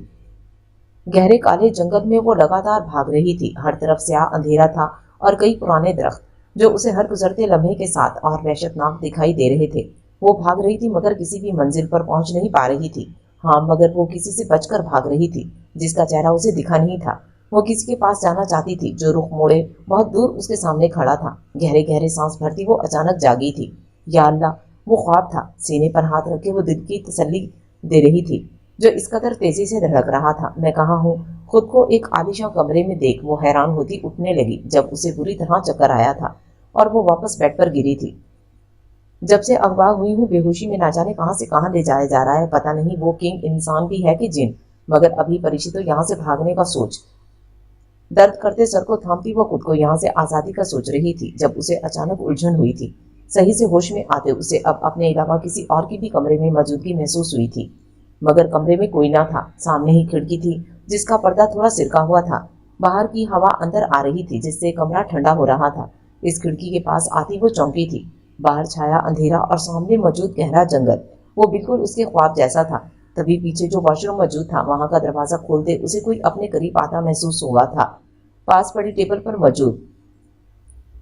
گہرے کالے جنگل میں وہ لگاتار بھاگ رہی تھی۔ ہر طرف سیاہ اندھیرا تھا اور کئی پرانے درخت جو اسے ہر گزرتے لمحے کے ساتھ اور وحشتناک دکھائی دے رہے تھے۔ وہ بھاگ رہی تھی مگر کسی بھی منزل پر پہنچ نہیں پا رہی تھی۔ ہاں مگر وہ کسی سے بچ کر بھاگ رہی تھی جس کا چہرہ اسے دکھا نہیں تھا۔ وہ کسی کے پاس جانا چاہتی تھی جو رخ موڑے بہت دور اس کے سامنے کھڑا تھا۔ گہرے گہرے سانس بھرتی وہ اچانک جاگی تھی۔ یا اللہ، وہ خواب تھا۔ سینے پر ہاتھ رکھ کے وہ دل کی تسلی دے رہی تھی جو اس قدر تیزی سے دھڑک رہا تھا۔ میں کہاں ہوں؟ خود کو ایک عالیشاں کمرے میں دیکھ وہ حیران ہوتی اٹھنے لگی جب اسے بری طرح چکر آیا تھا اور وہ واپس بیڈ پر گری تھی۔ جب سے اغوا ہوئی ہوں بے ہوشی میں نہ جانے کہاں سے کہاں لے جایا جا رہا ہے، پتہ نہیں وہ کنگ انسان بھی ہے کہ جن، مگر ابھی پریشی تو یہاں سے بھاگنے کا سوچ۔ درد کرتے سر کو تھامتی وہ خود کو یہاں سے آزادی کا سوچ رہی تھی جب اسے اچانک الجھن ہوئی تھی۔ صحیح سے ہوش میں آتے اسے اب اپنے علاوہ کسی اور کی بھی کمرے میں موجودگی محسوس ہوئی تھی، مگر کمرے میں کوئی نہ تھا۔ سامنے ہی کھڑکی تھی جس کا پردہ تھوڑا سرکا ہوا تھا۔ باہر کی ہوا اندر آ رہی تھی جس سے کمرہ ٹھنڈا ہو رہا تھا۔ اس کھڑکی کے پاس آتی وہ چونکی تھی۔ باہر چھایا اندھیرا اور سامنے موجود گہرا جنگل، وہ بالکل اس کے خواب جیسا تھا۔ تبھی پیچھے جو واش روم موجود تھا وہاں کا دروازہ کھولتے اسے کوئی اپنے قریب آتا محسوس ہوا تھا۔ پاس پڑی ٹیبل پر موجود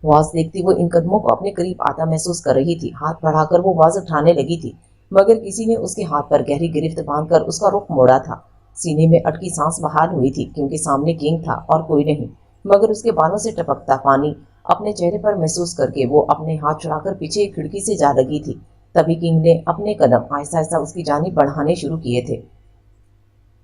واز دیکھتی وہ ان قدموں کو اپنے قریب آتا محسوس کر رہی تھی۔ ہاتھ بڑھا کر وہ واز اٹھانے لگی تھی مگر کسی نے اس کے ہاتھ پر گہری گرفت باندھ کر اس کا رخ موڑا تھا۔ سینے میں اٹکی سانس بحال ہوئی تھی کیونکہ سامنے کنگ تھا اور کوئی نہیں، مگر اس کے بالوں سے ٹپکتا پانی اپنے چہرے پر محسوس کر کے وہ اپنے ہاتھ چھڑا کر پیچھے ایک کھڑکی سے جا لگی تھی۔ تبھی کنگ نے اپنے قدم آہستہ آہستہ اس کی جانب بڑھانے شروع کیے تھے۔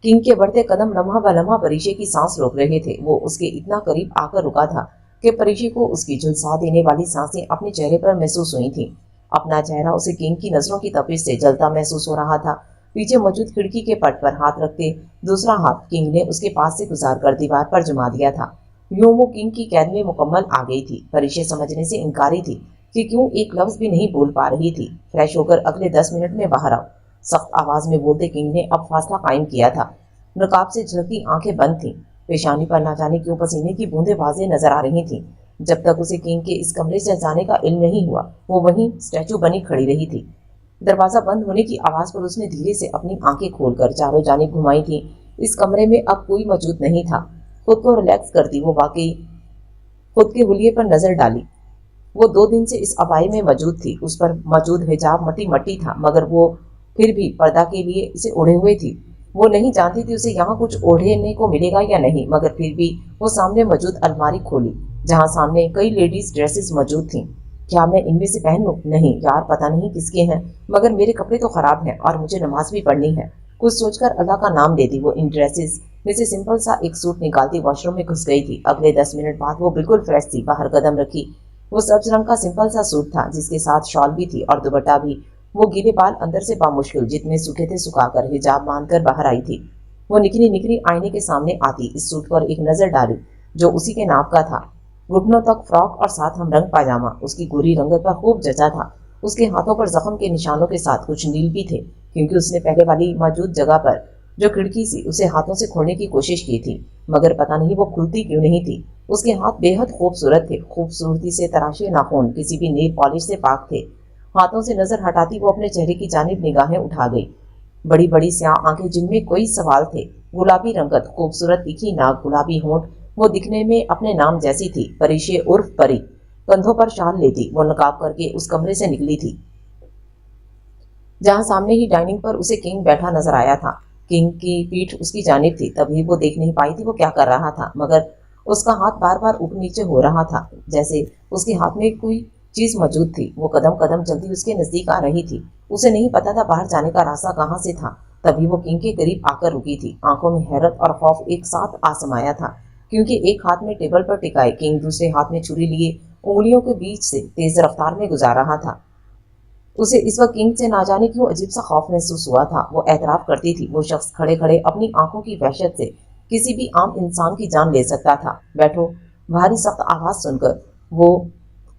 کنگ کے بڑھتے قدم لمحہ بہ لمحہ پریشے کی سانس روک رہے تھے۔ وہ اس کے اتنا قریب آ کر رکا تھا کہ پریشے کو اس کی جھلسا دینے والی سانسیں اپنے چہرے پر محسوس ہوئی تھیں۔ اپنا چہرہ اسے کنگ کی نظروں کی تپش سے جلتا محسوس ہو رہا تھا۔ پیچھے موجود کھڑکی کے پٹ پر ہاتھ رکھتے دوسرا ہاتھ کنگ نے اس کے پاس سے گزار کر دیوار پر جما دیا تھا۔ یوں وہ کنگ کی قید میں مکمل آ گئی تھی۔ پریشے سمجھنے سے انکاری تھی کہ کیوں ایک لفظ بھی نہیں بول پا رہی تھی۔ فریش ہو کر اگلے 10 منٹ میں باہر آؤ، سخت آواز میں بولتے کنگ نے اب فاصلہ قائم کیا تھا۔ نقاب سے جھلکتی آنکھیں بند تھیں۔ पेशानी पर ना जाने क्यों पसीने की बूंदें वाज़ेह नजर आ रही थीं। जब तक उसे किंग के इस कमरे से जाने का इल्म नहीं हुआ, वो वहीं स्टैचू बनी खड़ी रही थी। दरवाजा बंद होने की आवाज पर उसने धीरे से अपनी आंखें खोलकर चारों जानिब घुमाई थी। इस कमरे में अब कोई मौजूद नहीं था। खुद को रिलैक्स करती वो वाकई खुद के हुलिये पर नजर डाली। वो 2 दिन से इस अबाई में मौजूद थी। उस पर मौजूद हिजाब मट्टी मट्टी था, मगर वो फिर भी पर्दा के लिए इसे ओढ़े हुए थी। वो नहीं जानती थी उसे यहाँ कुछ ओढ़ने को मिलेगा या नहीं, मगर फिर भी वो सामने मौजूद अलमारी खोली, जहाँ सामने कई लेडीज ड्रेसेस मौजूद थीं। क्या मैं इनमें से पहन लूं? नहीं यार, पता नहीं किसके हैं, मगर मेरे कपड़े तो खराब हैं और मुझे नमाज भी पढ़नी है। कुछ सोचकर अल्लाह का नाम लेती वो इन ड्रेसेस में से सिंपल सा एक सूट निकालती वॉशरूम में घुस गई थी। अगले 10 मिनट बाद वो बिल्कुल फ्रेश थी। बाहर कदम रखी। वो सब्ज रंग का सिंपल सा सूट था, जिसके साथ शॉल भी थी और दुपट्टा भी। वो गीले बाल अंदर से बामुश्किल जितने सूखे थे सुखाकर हिजाब बांधकर बाहर आई थी। वो निकली निकली आईने के सामने आती इस सूट पर एक नजर डाली, जो उसी के नाप का था। घुटनों तक फ्रॉक और साथ हम रंग पायजामा उसकी गोरी रंगत पर खूब जचा था। उसके हाथों पर जख्म के निशानों के साथ कुछ नील भी थे, क्योंकि उसने पहले वाली मौजूद जगह पर जो खिड़की सी उसे हाथों से खोलने की कोशिश की थी, मगर पता नहीं वो खुलती क्यों नहीं थी। उसके हाथ बेहद खूबसूरत थे। खूबसूरती से तराशे नाखून किसी भी नेल पॉलिश से पाक थे। हाथों से नजर हटाती वो अपने चेहरे की जानिब निगाहें उठा गई। बड़ी बड़ी स्याह आंखें जिनमें कोई सवाल थे, गुलाबी रंगत, खूबसूरत तीखी नाक, गुलाबी होंठ। वो दिखने में अपने नाम जैसी थी, परिशे उर्फ परी। कंधों पर शाल लेती वो नकाब करके उस कमरे से निकली थी, जहां सामने ही डाइनिंग पर उसे किंग बैठा नजर आया था। किंग की पीठ उसकी जानिब थी, तभी वो देख नहीं पाई थी वो क्या कर रहा था, मगर उसका हाथ बार बार ऊपर नीचे हो रहा था, जैसे उसके हाथ में कोई चीज मौजूद थी। वो कदम कदम चलती उसके नजदीक आ रही थी। उसे नहीं पता था बाहर जाने का रास्ता कहाँ से था। तभी वो किंग के करीब आकर रुकी थी। आंखों में हैरत और खौफ एक साथ आ समाया था, क्योंकि एक हाथ में टेबल पर टिकाए किंग दूसरे हाथ में छुरी लिए उंगलियों के बीच से तेज रफ्तार में गुजार रहा था। उसे इस वक्त किंग से ना जाने क्यों अजीब सा खौफ महसूस हुआ था। वो एतराफ करती थी वो शख्स खड़े खड़े अपनी आंखों की वहशत से किसी भी आम इंसान की जान ले सकता था। बैठो। भारी सख्त आवाज सुनकर वो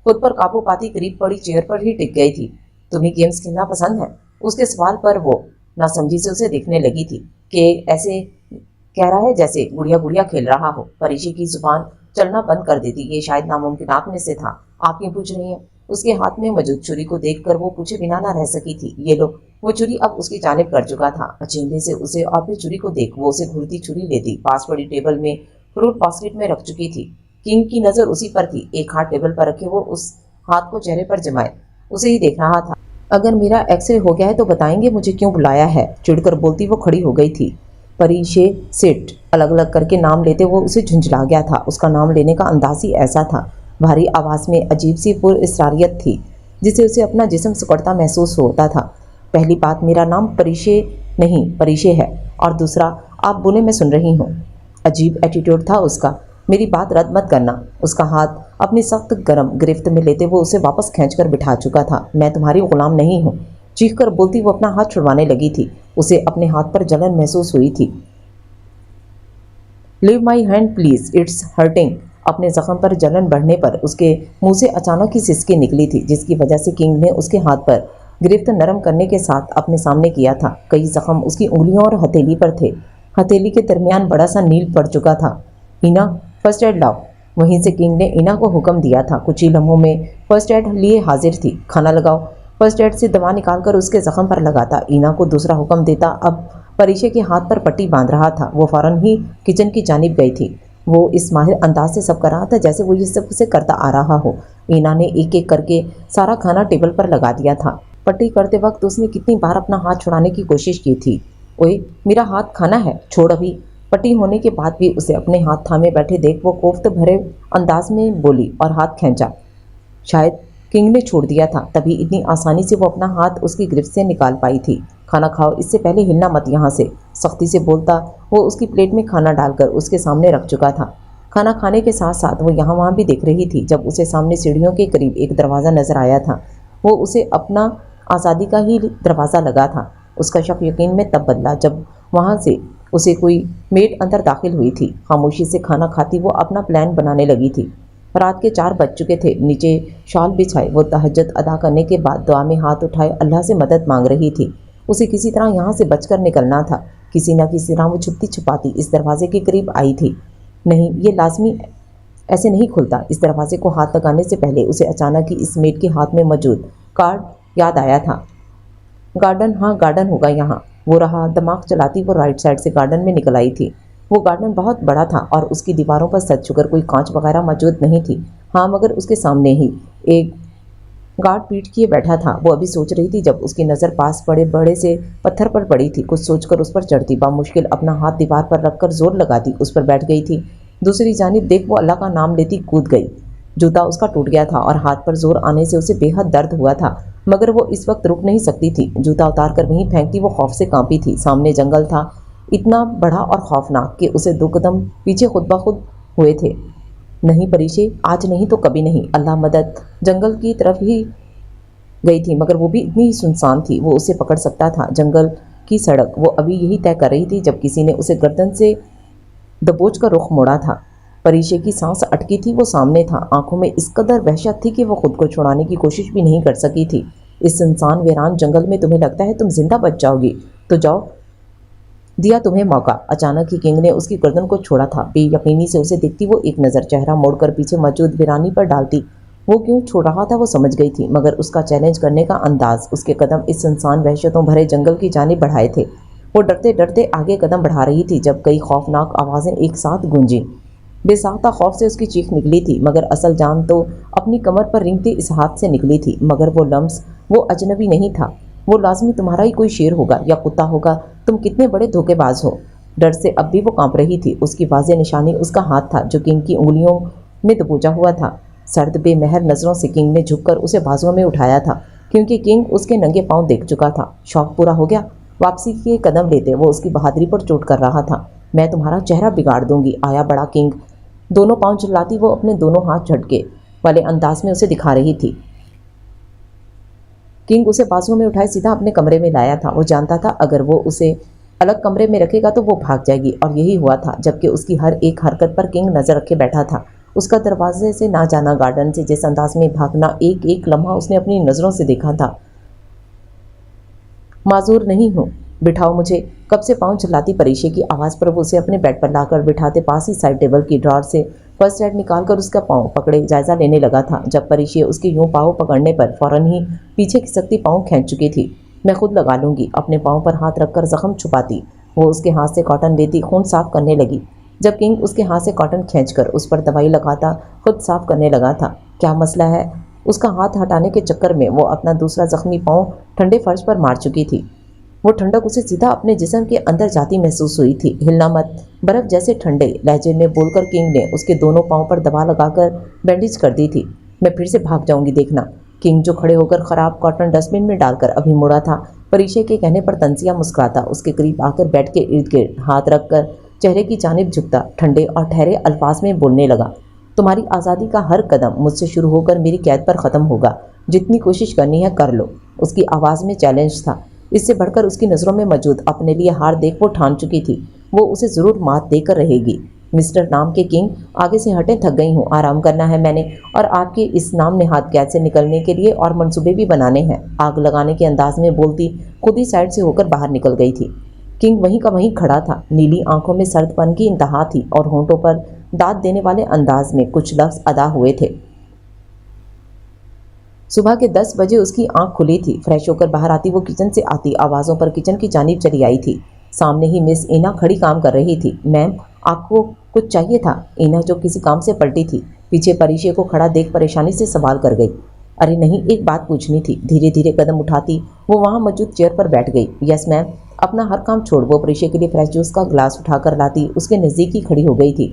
खुद पर काबू पाती करीब पड़ी चेयर पर ही टिक गई थी। तुम्हें गेम्स खेलना पसंद है? उसके सवाल पर वो नासमझी से उसे देखने लगी थी कि ऐसे कह रहा है जैसे गुड़िया गुड़िया खेल रहा हो। परिशी की जुबान चलना बंद कर देती। ये शायद नामुमकिनात में से था। आप क्यों पूछ रही हैं? उसके हाथ में मौजूद छुरी को देखकर वो पूछे बिना ना रह सकी थी। ये लो। वो छुरी अब उसकी जानिब कर चुका था। अचेंबे से उसे और फिर छुरी को देख वो उसे घूरती छुरी लेती पास पड़ी टेबल में फ्रूट बास्केट में रख चुकी थी। किंग की नजर उसी पर थी। एक हाथ टेबल पर रखे वो उस हाथ को चेहरे पर जमाए उसे ही देख रहा था। अगर मेरा एक्सरे हो गया है तो बताएंगे मुझे क्यों बुलाया है? चिढ़कर बोलती वो खड़ी हो गई थी। परिशे सेठ अलग अलग करके नाम लेते वो उसे झुंझला गया था। उसका नाम लेने का अंदाज ही ऐसा था। भारी आवाज में अजीब सी पुरइसरारियत थी, जिसे उसे अपना जिस्म सिकुड़ता महसूस होता था। पहली बात, मेरा नाम परिशे नहीं परिशे है, और दूसरा, आप बोले मैं सुन रही हूँ। अजीब एटीट्यूड था उसका। मेरी बात रद्द मत करना। उसका हाथ अपनी सख्त गर्म गिरफ्त में लेते वो उसे वापस खींचकर बिठा चुका था। मैं तुम्हारी गुलाम नहीं हूँ। चीखकर बोलती वो अपना हाथ छुड़वाने लगी थी। उसे अपने हाथ पर जलन महसूस हुई थी। Leave my hand please, it's hurting. अपने जख्म पर जलन बढ़ने पर उसके मुंह से अचानक ही सिसकी निकली थी, जिसकी वजह से किंग ने उसके हाथ पर गिरफ्त नरम करने के साथ अपने सामने किया था। कई जख्म उसकी उंगलियों और हथेली पर थे। हथेली के दरमियान बड़ा सा नील पड़ चुका था। इना, फर्स्ट एड लाओ। वहीं से किंग ने इना को हुक्म दिया था। कुछ ही लम्हों में फर्स्ट एड लिए हाजिर थी। खाना लगाओ। फर्स्ट एड से दवा निकालकर उसके जख्म पर लगाता। इना को दूसरा हुक्म देता। अब परिशे के हाथ पर पट्टी बांध रहा था। वो फौरन ही किचन की जानिब गई थी। वो इस माहिर अंदाज से सब कर रहा था जैसे वो ये सब उसे करता आ रहा हो। ईना ने एक एक करके सारा खाना टेबल पर लगा दिया था। पट्टी करते वक्त उसने कितनी बार अपना हाथ छुड़ाने की कोशिश की थी। ओए, मेरा हाथ खाना है, छोड़ अभी। पट्टी होने के बाद भी उसे अपने हाथ थामे बैठे देख वो कोफ्त भरे अंदाज में बोली और हाथ खींचा। शायद किंग ने छोड़ दिया था, तभी इतनी आसानी से वो अपना हाथ उसकी गिरफ्त से निकाल पाई थी। खाना खाओ, इससे पहले हिलना मत यहाँ से, सख्ती से बोलता वो उसकी प्लेट में खाना डालकर उसके सामने रख चुका था। खाना खाने के साथ साथ वो यहाँ वहाँ भी देख रही थी। जब उसे सामने सीढ़ियों के करीब एक दरवाज़ा नजर आया था, वो उसे अपना आज़ादी का ही दरवाज़ा लगा था। उसका शक यकीन में तब बदला जब वहाँ से उसे कोई मेड अंदर दाखिल हुई थी। खामोशी से खाना खाती वो अपना प्लान बनाने लगी थी। रात के 4 बज चुके थे। नीचे शॉल बिछाए वो तहज्जुद अदा करने के बाद दुआ में हाथ उठाए अल्लाह से मदद मांग रही थी। उसे किसी तरह यहाँ से बचकर निकलना था। किसी न किसी तरह वो छुपती छुपाती इस दरवाजे के करीब आई थी। نہیں، یہ لازمی ایسے نہیں کھلتا۔ اس دروازے کو ہاتھ لگانے سے پہلے اسے اچانک ہی اس میٹ کے ہاتھ میں موجود کارڈ یاد آیا تھا۔ گارڈن، ہاں گارڈن ہوگا یہاں۔ وہ رہا، دماغ چلاتی وہ رائٹ سائڈ سے گارڈن میں نکل آئی تھی۔ وہ گارڈن بہت بڑا تھا اور اس کی دیواروں پر سچ چکر کوئی کانچ وغیرہ موجود نہیں تھی۔ ہاں مگر اس کے سامنے ہی ایک گارڈ پیٹ کیے بیٹھا تھا۔ وہ ابھی سوچ رہی تھی جب اس کی نظر پاس بڑے بڑے سے پتھر پر پڑی تھی۔ کچھ سوچ کر اس پر چڑھتی، بامشکل اپنا ہاتھ دیوار پر رکھ کر زور لگاتی اس پر بیٹھ گئی تھی۔ دوسری جانب دیکھ وہ اللہ کا نام لیتی کود گئی۔ جوتا اس کا ٹوٹ گیا تھا اور ہاتھ پر زور آنے سے اسے بے حد درد ہوا تھا، مگر وہ اس وقت رک نہیں سکتی تھی۔ جوتا اتار کر وہیں پھینکتی وہ خوف سے کانپی تھی۔ سامنے جنگل تھا، اتنا بڑا اور خوفناک کہ اسے 2 قدم پیچھے خود بخود ہوئے تھے۔ نہیں پریشے، آج نہیں تو کبھی نہیں، اللہ مدد۔ جنگل کی طرف ہی گئی تھی مگر وہ بھی اتنی ہی سنسان تھی، وہ اسے پکڑ سکتا تھا۔ جنگل کی سڑک وہ ابھی یہی طے کر رہی تھی جب کسی نے اسے گردن سے دبوچ کر رخ موڑا تھا۔ پریشے کی سانس اٹکی تھی، وہ سامنے تھا۔ آنکھوں میں اس قدر وحشت تھی کہ وہ خود کو چھڑانے کی کوشش بھی نہیں کر سکی تھی۔ اس سنسان ویران جنگل میں تمہیں لگتا ہے تم زندہ بچ جاؤ گی تو جاؤ، دیا تمہیں موقع۔ اچانک ہی کنگ نے اس کی گردن کو چھوڑا تھا۔ بے یقینی سے اسے دیکھتی وہ ایک نظر چہرہ موڑ کر پیچھے موجود ویرانی پر ڈالتی۔ وہ کیوں چھوڑ رہا تھا وہ سمجھ گئی تھی، مگر اس کا چیلنج کرنے کا انداز، اس کے قدم اس سنسان وحشتوں بھرے جنگل کی جانب بڑھائے تھے۔ وہ ڈرتے ڈرتے آگے قدم بڑھا رہی تھی جب کئی خوفناک آوازیں ایک ساتھ گونجیں۔ بے ساختہ خوف سے اس کی چیخ نکلی تھی، مگر اصل جان تو اپنی کمر پر رینگتے اس ہاتھ سے نکلی تھی۔ مگر وہ لمس، وہ اجنبی نہیں تھا، وہ لازمی تمہارا ہی کوئی شیر ہوگا یا کتا ہوگا۔ تم کتنے بڑے دھوکے باز ہو۔ ڈر سے اب بھی وہ کانپ رہی تھی۔ اس کی واضح نشانی اس کا ہاتھ تھا جو کنگ کی انگلیوں میں دبوچا ہوا تھا۔ سرد بے مہر نظروں سے کنگ نے جھک کر اسے بازوؤں میں اٹھایا تھا، کیونکہ کنگ اس کے ننگے پاؤں دیکھ چکا تھا۔ شوق پورا ہو گیا؟ واپسی کے قدم لیتے وہ اس کی بہادری پر چوٹ کر رہا تھا۔ میں تمہارا چہرہ بگاڑ دوں گی، آیا بڑا کنگ۔ دونوں پاؤں چلاتی وہ اپنے دونوں ہاتھ جھٹکے والے انداز میں اسے دکھا رہی تھی۔ کنگ اسے بازوؤں میں اٹھائے سیدھا اپنے کمرے میں لایا تھا۔ وہ جانتا تھا اگر وہ اسے الگ کمرے میں رکھے گا تو وہ بھاگ جائے گی، اور یہی ہوا تھا۔ جبکہ اس کی ہر ایک حرکت پر کنگ نظر رکھے بیٹھا تھا۔ اس کا دروازے سے نہ جانا، گارڈن سے جس انداز میں بھاگنا، ایک ایک لمحہ اس نے اپنی نظروں سے دیکھا تھا۔ معذور نہیں ہوں، بٹھاؤ مجھے۔ کب سے پاؤں چلاتی پریشے کی آواز پر وہ اسے اپنے بیڈ پر لا کر بٹھاتے پاس ہی سائڈ ٹیبل کی ڈرار سے فرسٹ ایڈ نکال کر اس کا پاؤں پکڑے جائزہ لینے لگا تھا، جب پریشے اس کے یوں پاؤں پکڑنے پر فوراً ہی پیچھے کھسکتی پاؤں کھینچ چکی تھی۔ میں خود لگا لوں گی، اپنے پاؤں پر ہاتھ رکھ کر زخم چھپاتی وہ اس کے ہاتھ سے کاٹن لیتی خون صاف کرنے لگی۔ جب کنگ اس کے ہاتھ سے کاٹن کھینچ کر اس پر دوائی لگاتا خود صاف کرنے لگا تھا۔ کیا مسئلہ ہے؟ اس کا ہاتھ ہٹانے کے چکر میں وہ اپنا دوسرا زخمی پاؤں ٹھنڈے فرش پر مار چکی تھی۔ وہ ٹھنڈک اسے سیدھا اپنے جسم کے اندر جاتی محسوس ہوئی تھی۔ ہلنا مت، برف جیسے ٹھنڈے لہجے میں بول کر کنگ نے اس کے دونوں پاؤں پر دوا لگا کر بینڈیج کر دی تھی۔ میں پھر سے بھاگ جاؤں گی دیکھنا۔ کنگ جو کھڑے ہو کر خراب کاٹن ڈسٹ بن میں ڈال کر ابھی مڑا تھا، پریشے کے کہنے پر تنزیہ مسکراتا اس کے قریب آ کر بیٹھ کے ارد گرد ہاتھ رکھ کر چہرے کی جانب جھکتا ٹھنڈے اور ٹھہرے الفاظ میں بولنے لگا۔ تمہاری آزادی کا ہر قدم مجھ سے شروع ہو کر میری قید پر ختم ہوگا، جتنی کوشش کرنی ہے کر لو۔ اس کی آواز میں چیلنج تھا۔ اس سے بڑھ کر اس کی نظروں میں موجود اپنے لیے ہار دیکھ وہ ٹھان چکی تھی وہ اسے ضرور مات دے کر رہے گی۔ مسٹر نام کے کنگ، آگے سے ہٹیں، تھک گئی ہوں، آرام کرنا ہے میں نے، اور آپ کے اس نام نہاد قید سے نکلنے کے لیے اور منصوبے بھی بنانے ہیں۔ آگ لگانے کے انداز میں بولتی خود ہی سائڈ سے ہو کر باہر نکل گئی تھی۔ کنگ وہیں کا وہیں کھڑا تھا۔ نیلی آنکھوں میں سرد پن کی انتہا تھی اور ہونٹوں پر داد دینے والے انداز میں کچھ لفظ ادا ہوئے تھے۔ صبح کے 10 بجے اس کی آنکھ کھلی تھی۔ فریش ہو کر باہر آتی وہ کچن سے آتی آوازوں پر کچن کی جانب چلی آئی تھی۔ سامنے ہی مس اینا کھڑی کام کر رہی تھی۔ میم، آپ کو کچھ چاہیے تھا؟ اینا جو کسی کام سے پلٹی تھی، پیچھے پریشے کو کھڑا دیکھ پریشانی سے سوال کر گئی۔ ارے نہیں، ایک بات پوچھنی تھی۔ دھیرے دھیرے قدم اٹھاتی وہ وہاں موجود چیئر پر بیٹھ گئی۔ یس میم۔ اپنا ہر کام چھوڑ وہ پریشے کے لیے فریش جوس کا گلاس اٹھا کر لاتی اس کے نزدیک ہی کھڑی ہو گئی تھی۔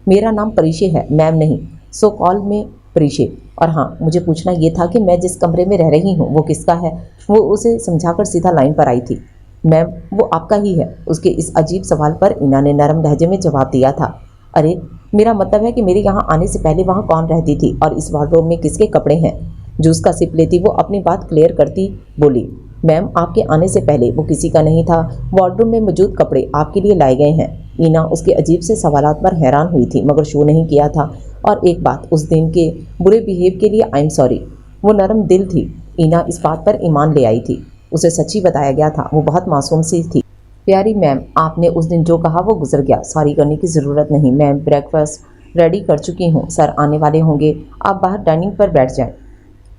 میرا نام پریشے ہے میم، نہیں سو کال میں پریشے، اور ہاں مجھے پوچھنا یہ تھا کہ میں جس کمرے میں رہ رہی ہوں وہ کس کا ہے؟ وہ اسے سمجھا کر سیدھا لائن پر آئی تھی۔ میم، وہ آپ کا ہی ہے۔ اس کے اس عجیب سوال پر اینا نے نرم لہجے میں جواب دیا تھا۔ ارے میرا مطلب ہے کہ میرے یہاں آنے سے پہلے وہاں کون رہتی تھی اور اس وارڈروب میں کس کے کپڑے ہیں؟ جوس کا سپ لیتی وہ اپنی بات کلیئر کرتی بولی۔ میم، آپ کے آنے سے پہلے وہ کسی کا نہیں تھا، وارڈروب میں موجود کپڑے آپ کے لیے لائے گئے ہیں۔ اینا اس کے عجیب سے سوالات پر حیران ہوئی تھی مگر شو نہیں کیا تھا۔ اور ایک بات، اس دن کے برے بیہیو کے لیے آئی ایم سوری۔ وہ نرم دل تھی۔ اینا اس بات پر ایمان لے آئی تھی، اسے سچی بتایا گیا تھا، وہ بہت معصوم سی تھی۔ प्यारी मैम, आपने उस दिन जो कहा वो गुजर गया, सॉरी करने की ज़रूरत नहीं। मैं ब्रेकफास्ट रेडी कर चुकी हूँ, सर आने वाले होंगे, आप बाहर डाइनिंग पर बैठ जाएं।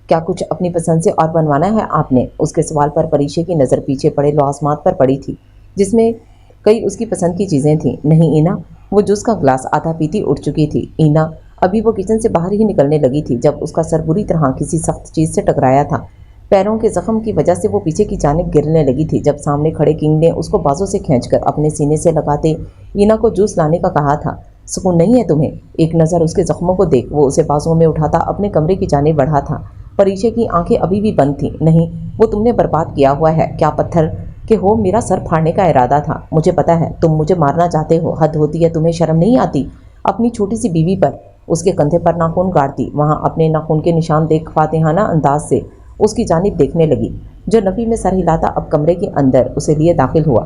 क्या कुछ अपनी पसंद से और बनवाना है आपने? उसके सवाल पर परीक्षे की नज़र पीछे पड़े लौसमात पर पड़ी थी, जिसमें कई उसकी पसंद की चीज़ें थीं। नहीं ईना, वो जूस का ग्लास आधा पीती उठ चुकी थी। ईना अभी वो किचन से बाहर ही निकलने लगी थी जब उसका सर बुरी तरह किसी सख्त चीज़ से टकराया था। पैरों के जख्म की वजह से वो पीछे की जानिब गिरने लगी थी जब सामने खड़े किंग ने उसको बाजू से खींचकर अपने सीने से लगाते ईना को जूस लाने का कहा था। सुकून नहीं है तुम्हें? एक नज़र उसके जख्मों को देख वो उसे बाजुओं में उठाता अपने कमरे की जानिब बढ़ा था। परीक्षे की आंखें अभी भी बंद थीं। नहीं, वो तुमने बर्बाद किया हुआ है। क्या पत्थर के हो? मेरा सर फाड़ने का इरादा था। मुझे पता है तुम मुझे मारना चाहते हो। हद होती है, तुम्हें शर्म नहीं आती? अपनी छोटी सी बीवी पर। उसके कंधे पर नाखून गाड़ती वहाँ अपने नाखून के निशान देख फातिहाना अंदाज से उसकी जानिब देखने लगी। जो नफ़ी में सर हिलाता अब कमरे के अंदर उसे लिए दाखिल हुआ।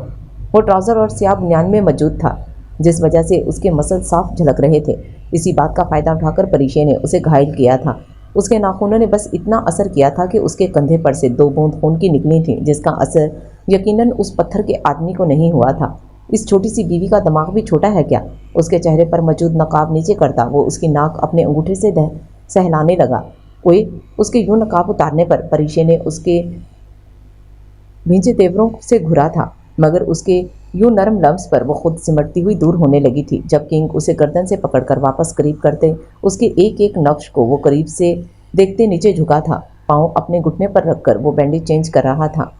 वो ट्राउज़र और स्याह बुनियान में मौजूद था, जिस वजह से उसके मसल साफ झलक रहे थे। इसी बात का फ़ायदा उठाकर परीक्षे ने उसे घायल किया था। उसके नाखूनों ने बस इतना असर किया था कि उसके कंधे पर से 2 बूंद खून की निकली थी, जिसका असर यकीनन उस पत्थर के आदमी को नहीं हुआ था। इस छोटी सी बीवी का दिमाग भी छोटा है क्या? उसके चेहरे पर मौजूद नकाब नीचे करता वो उसकी नाक अपने अंगूठे से सहलाने लगा। ओए, उसके यूं नकाब उतारने पर परीक्षे ने उसके भींचे तेवरों से घुरा था, मगर उसके यूं नरम लम्स पर वो खुद सिमटती हुई दूर होने लगी थी। जब किंग उसे गर्दन से पकड़कर वापस करीब करते उसके एक एक नक्श को वो करीब से देखते नीचे झुका था। पाँव अपने घुटने पर रखकर वो बैंडेज चेंज कर रहा था।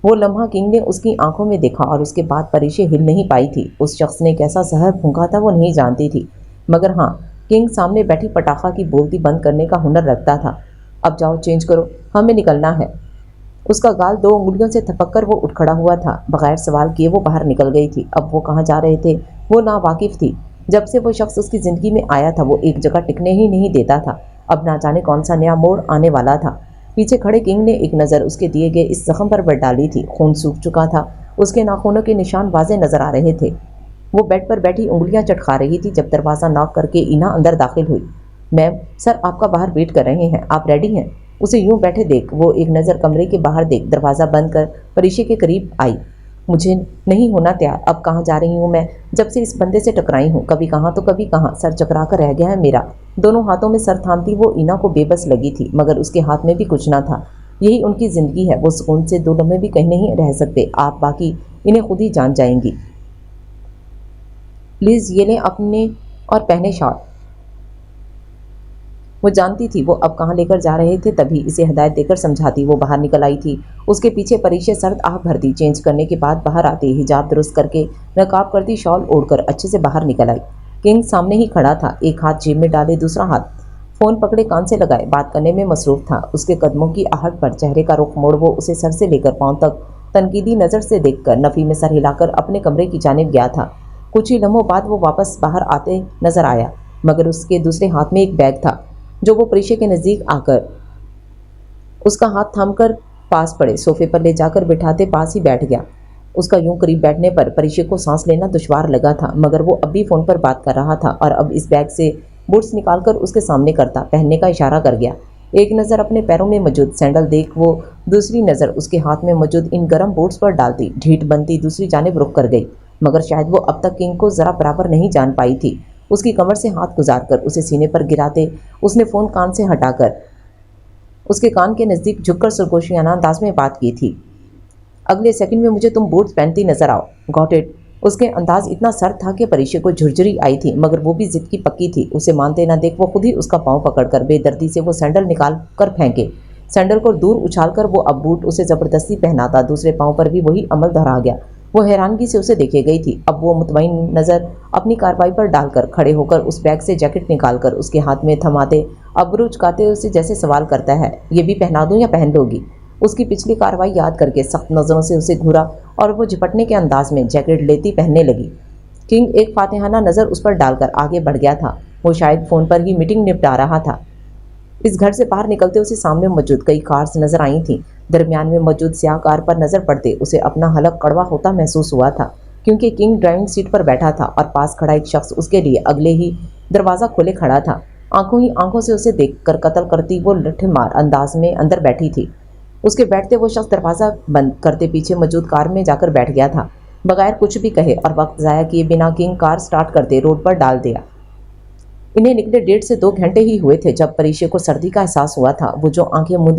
वो लम्हा किंग ने उसकी आंखों में देखा और उसके बाद परीक्षे हिल नहीं पाई थी। उस शख्स ने कैसा जहर फूंका था वो नहीं जानती थी, मगर हाँ, किंग सामने बैठी पटाखा की बोलती बंद करने का हुनर रखता था। अब जाओ, चेंज करो, हमें निकलना है। उसका गाल 2 उंगलियों से थपक कर वो उठ खड़ा हुआ था। बगैर सवाल किए वो बाहर निकल गई थी। अब वो कहाँ जा रहे थे वो नावाकिफ थी। जब से वो शख्स उसकी ज़िंदगी में आया था वो एक जगह टिकने ही नहीं देता था। अब ना जाने कौन सा नया मोड़ आने वाला था। पीछे खड़े किंग ने एक नज़र उसके दिए गए इस जख्म पर डाली थी। खून सूख चुका था, उसके नाखूनों के निशान वाज़े नजर आ रहे थे। वो बेड पर बैठी उंगलियां चटखा रही थी जब दरवाज़ा नॉक करके ईना अंदर दाखिल हुई। मैम, सर आपका बाहर वेट कर रहे हैं, आप रेडी हैं? उसे यूं बैठे देख वो एक नज़र कमरे के बाहर देख दरवाज़ा बंद कर परीक्षे के करीब आई। मुझे नहीं होना तैयार। अब कहाँ जा रही हूँ मैं? जब से इस बंदे से टकराई हूँ, कभी कहाँ तो कभी कहाँ। सर चकरा कर रह गया है मेरा। दोनों हाथों में सर थामती वो ईना को बेबस लगी थी, मगर उसके हाथ में भी कुछ ना था। यही उनकी ज़िंदगी है। वो सुकून से 2 लम्हे भी कहीं नहीं रह सकते। आप बाकी इन्हें खुद ही जान जाएंगी। प्लीज़ ये लें अपने और पहने शॉट। वो जानती थी वो अब कहाँ लेकर जा रहे थे, तभी इसे हिदायत देकर समझाती वो बाहर निकल आई थी। उसके पीछे परीक्षे सर्द आह भरती चेंज करने के बाद बाहर आती हिजाब दुरुस्त करके नकाब करती शॉल ओढ़कर अच्छे से बाहर निकल आई। किंग सामने ही खड़ा था, एक हाथ जेब में डाले दूसरा हाथ फ़ोन पकड़े कान से लगाए बात करने में मसरूफ़ था। उसके कदमों की आहट पर चेहरे का रुख मोड़ वो उसे सर से लेकर पाँव तक तनकीदी नज़र से देखकर नफ़ी में सर हिलाकर अपने कमरे की जानिब गया था। कुछ ही लम्हों बाद वो वापस बाहर आते नजर आया, मगर उसके दूसरे हाथ में एक बैग था जो वो परीक्षे के नज़दीक आकर उसका हाथ थामकर पास पड़े सोफे पर ले जाकर बिठाते पास ही बैठ गया। उसका यूं करीब बैठने पर परीक्षे को सांस लेना दुश्वार लगा था, मगर वो अब भी फ़ोन पर बात कर रहा था और अब इस बैग से बूट्स निकालकर उसके सामने करता पहनने का इशारा कर गया। एक नज़र अपने पैरों में मौजूद सैंडल देख वो दूसरी नज़र उसके हाथ में मौजूद इन गर्म बूट्स पर डालती ढीठ बनती दूसरी जानिब रुख कर गई, मगर शायद वो अब तक किंग को ज़रा बराबर नहीं जान पाई थी। उसकी कमर से हाथ गुजारकर उसे सीने पर गिराते उसने फ़ोन कान से हटाकर उसके कान के नज़दीक झुककर सरगोशियाना अंदाज में बात की थी। अगले सेकंड में मुझे तुम बूट्स पहनती नजर आओ। Got it. उसके अंदाज इतना सर्द था कि परीक्षे को झुरझुरी आई थी, मगर वो भी जिद की पक्की थी। उसे मानते न देख वो खुद ही उसका पाँव पकड़कर बेदर्दी से वो सैंडल निकाल कर फेंके। सैंडल को दूर उछालकर वो अब बूट उसे ज़बरदस्ती पहनाता दूसरे पाँव पर भी वही अमल दोहरा गया। वो हैरानगी से उसे देखे गई थी। अब वो मुतमईन नज़र अपनी कार्रवाई पर डालकर खड़े होकर उस बैग से जैकेट निकालकर उसके हाथ में थमाते अब्रू चुकाते उसे जैसे सवाल करता है, ये भी पहना दूँ या पहन लोगी? उसकी पिछली कार्रवाई याद करके सख्त नज़रों से उसे घूरा और वो झपटने के अंदाज में जैकेट लेती पहनने लगी। किंग एक फातिहाना नज़र उस पर डालकर आगे बढ़ गया था। वो शायद फ़ोन पर ही मीटिंग निपटा रहा था। इस घर से बाहर निकलते उसे सामने मौजूद कई कार्स नजर आई थीं। दरमियान में मौजूद स्याह कार पर नज़र पड़ते उसे अपना हलक कड़वा होता महसूस हुआ था, क्योंकि किंग ड्राइविंग सीट पर बैठा था और पास खड़ा एक शख्स उसके लिए अगले ही दरवाज़ा खोले खड़ा था। आंखों ही आंखों से उसे देखकर कत्ल करती वो लठे मार अंदाज में अंदर बैठी थी। उसके बैठते वो शख्स दरवाज़ा बंद करते पीछे मौजूद कार में जाकर बैठ गया था। बगैर कुछ भी कहे और वक्त ज़ाया किए बिना किंग कार स्टार्ट करते रोड पर डाल दिया। इन्हें निकले 1.5 से 2 घंटे ही हुए थे जब परीक्षे को सर्दी का एहसास हुआ था। वो जो आंखें मूंदे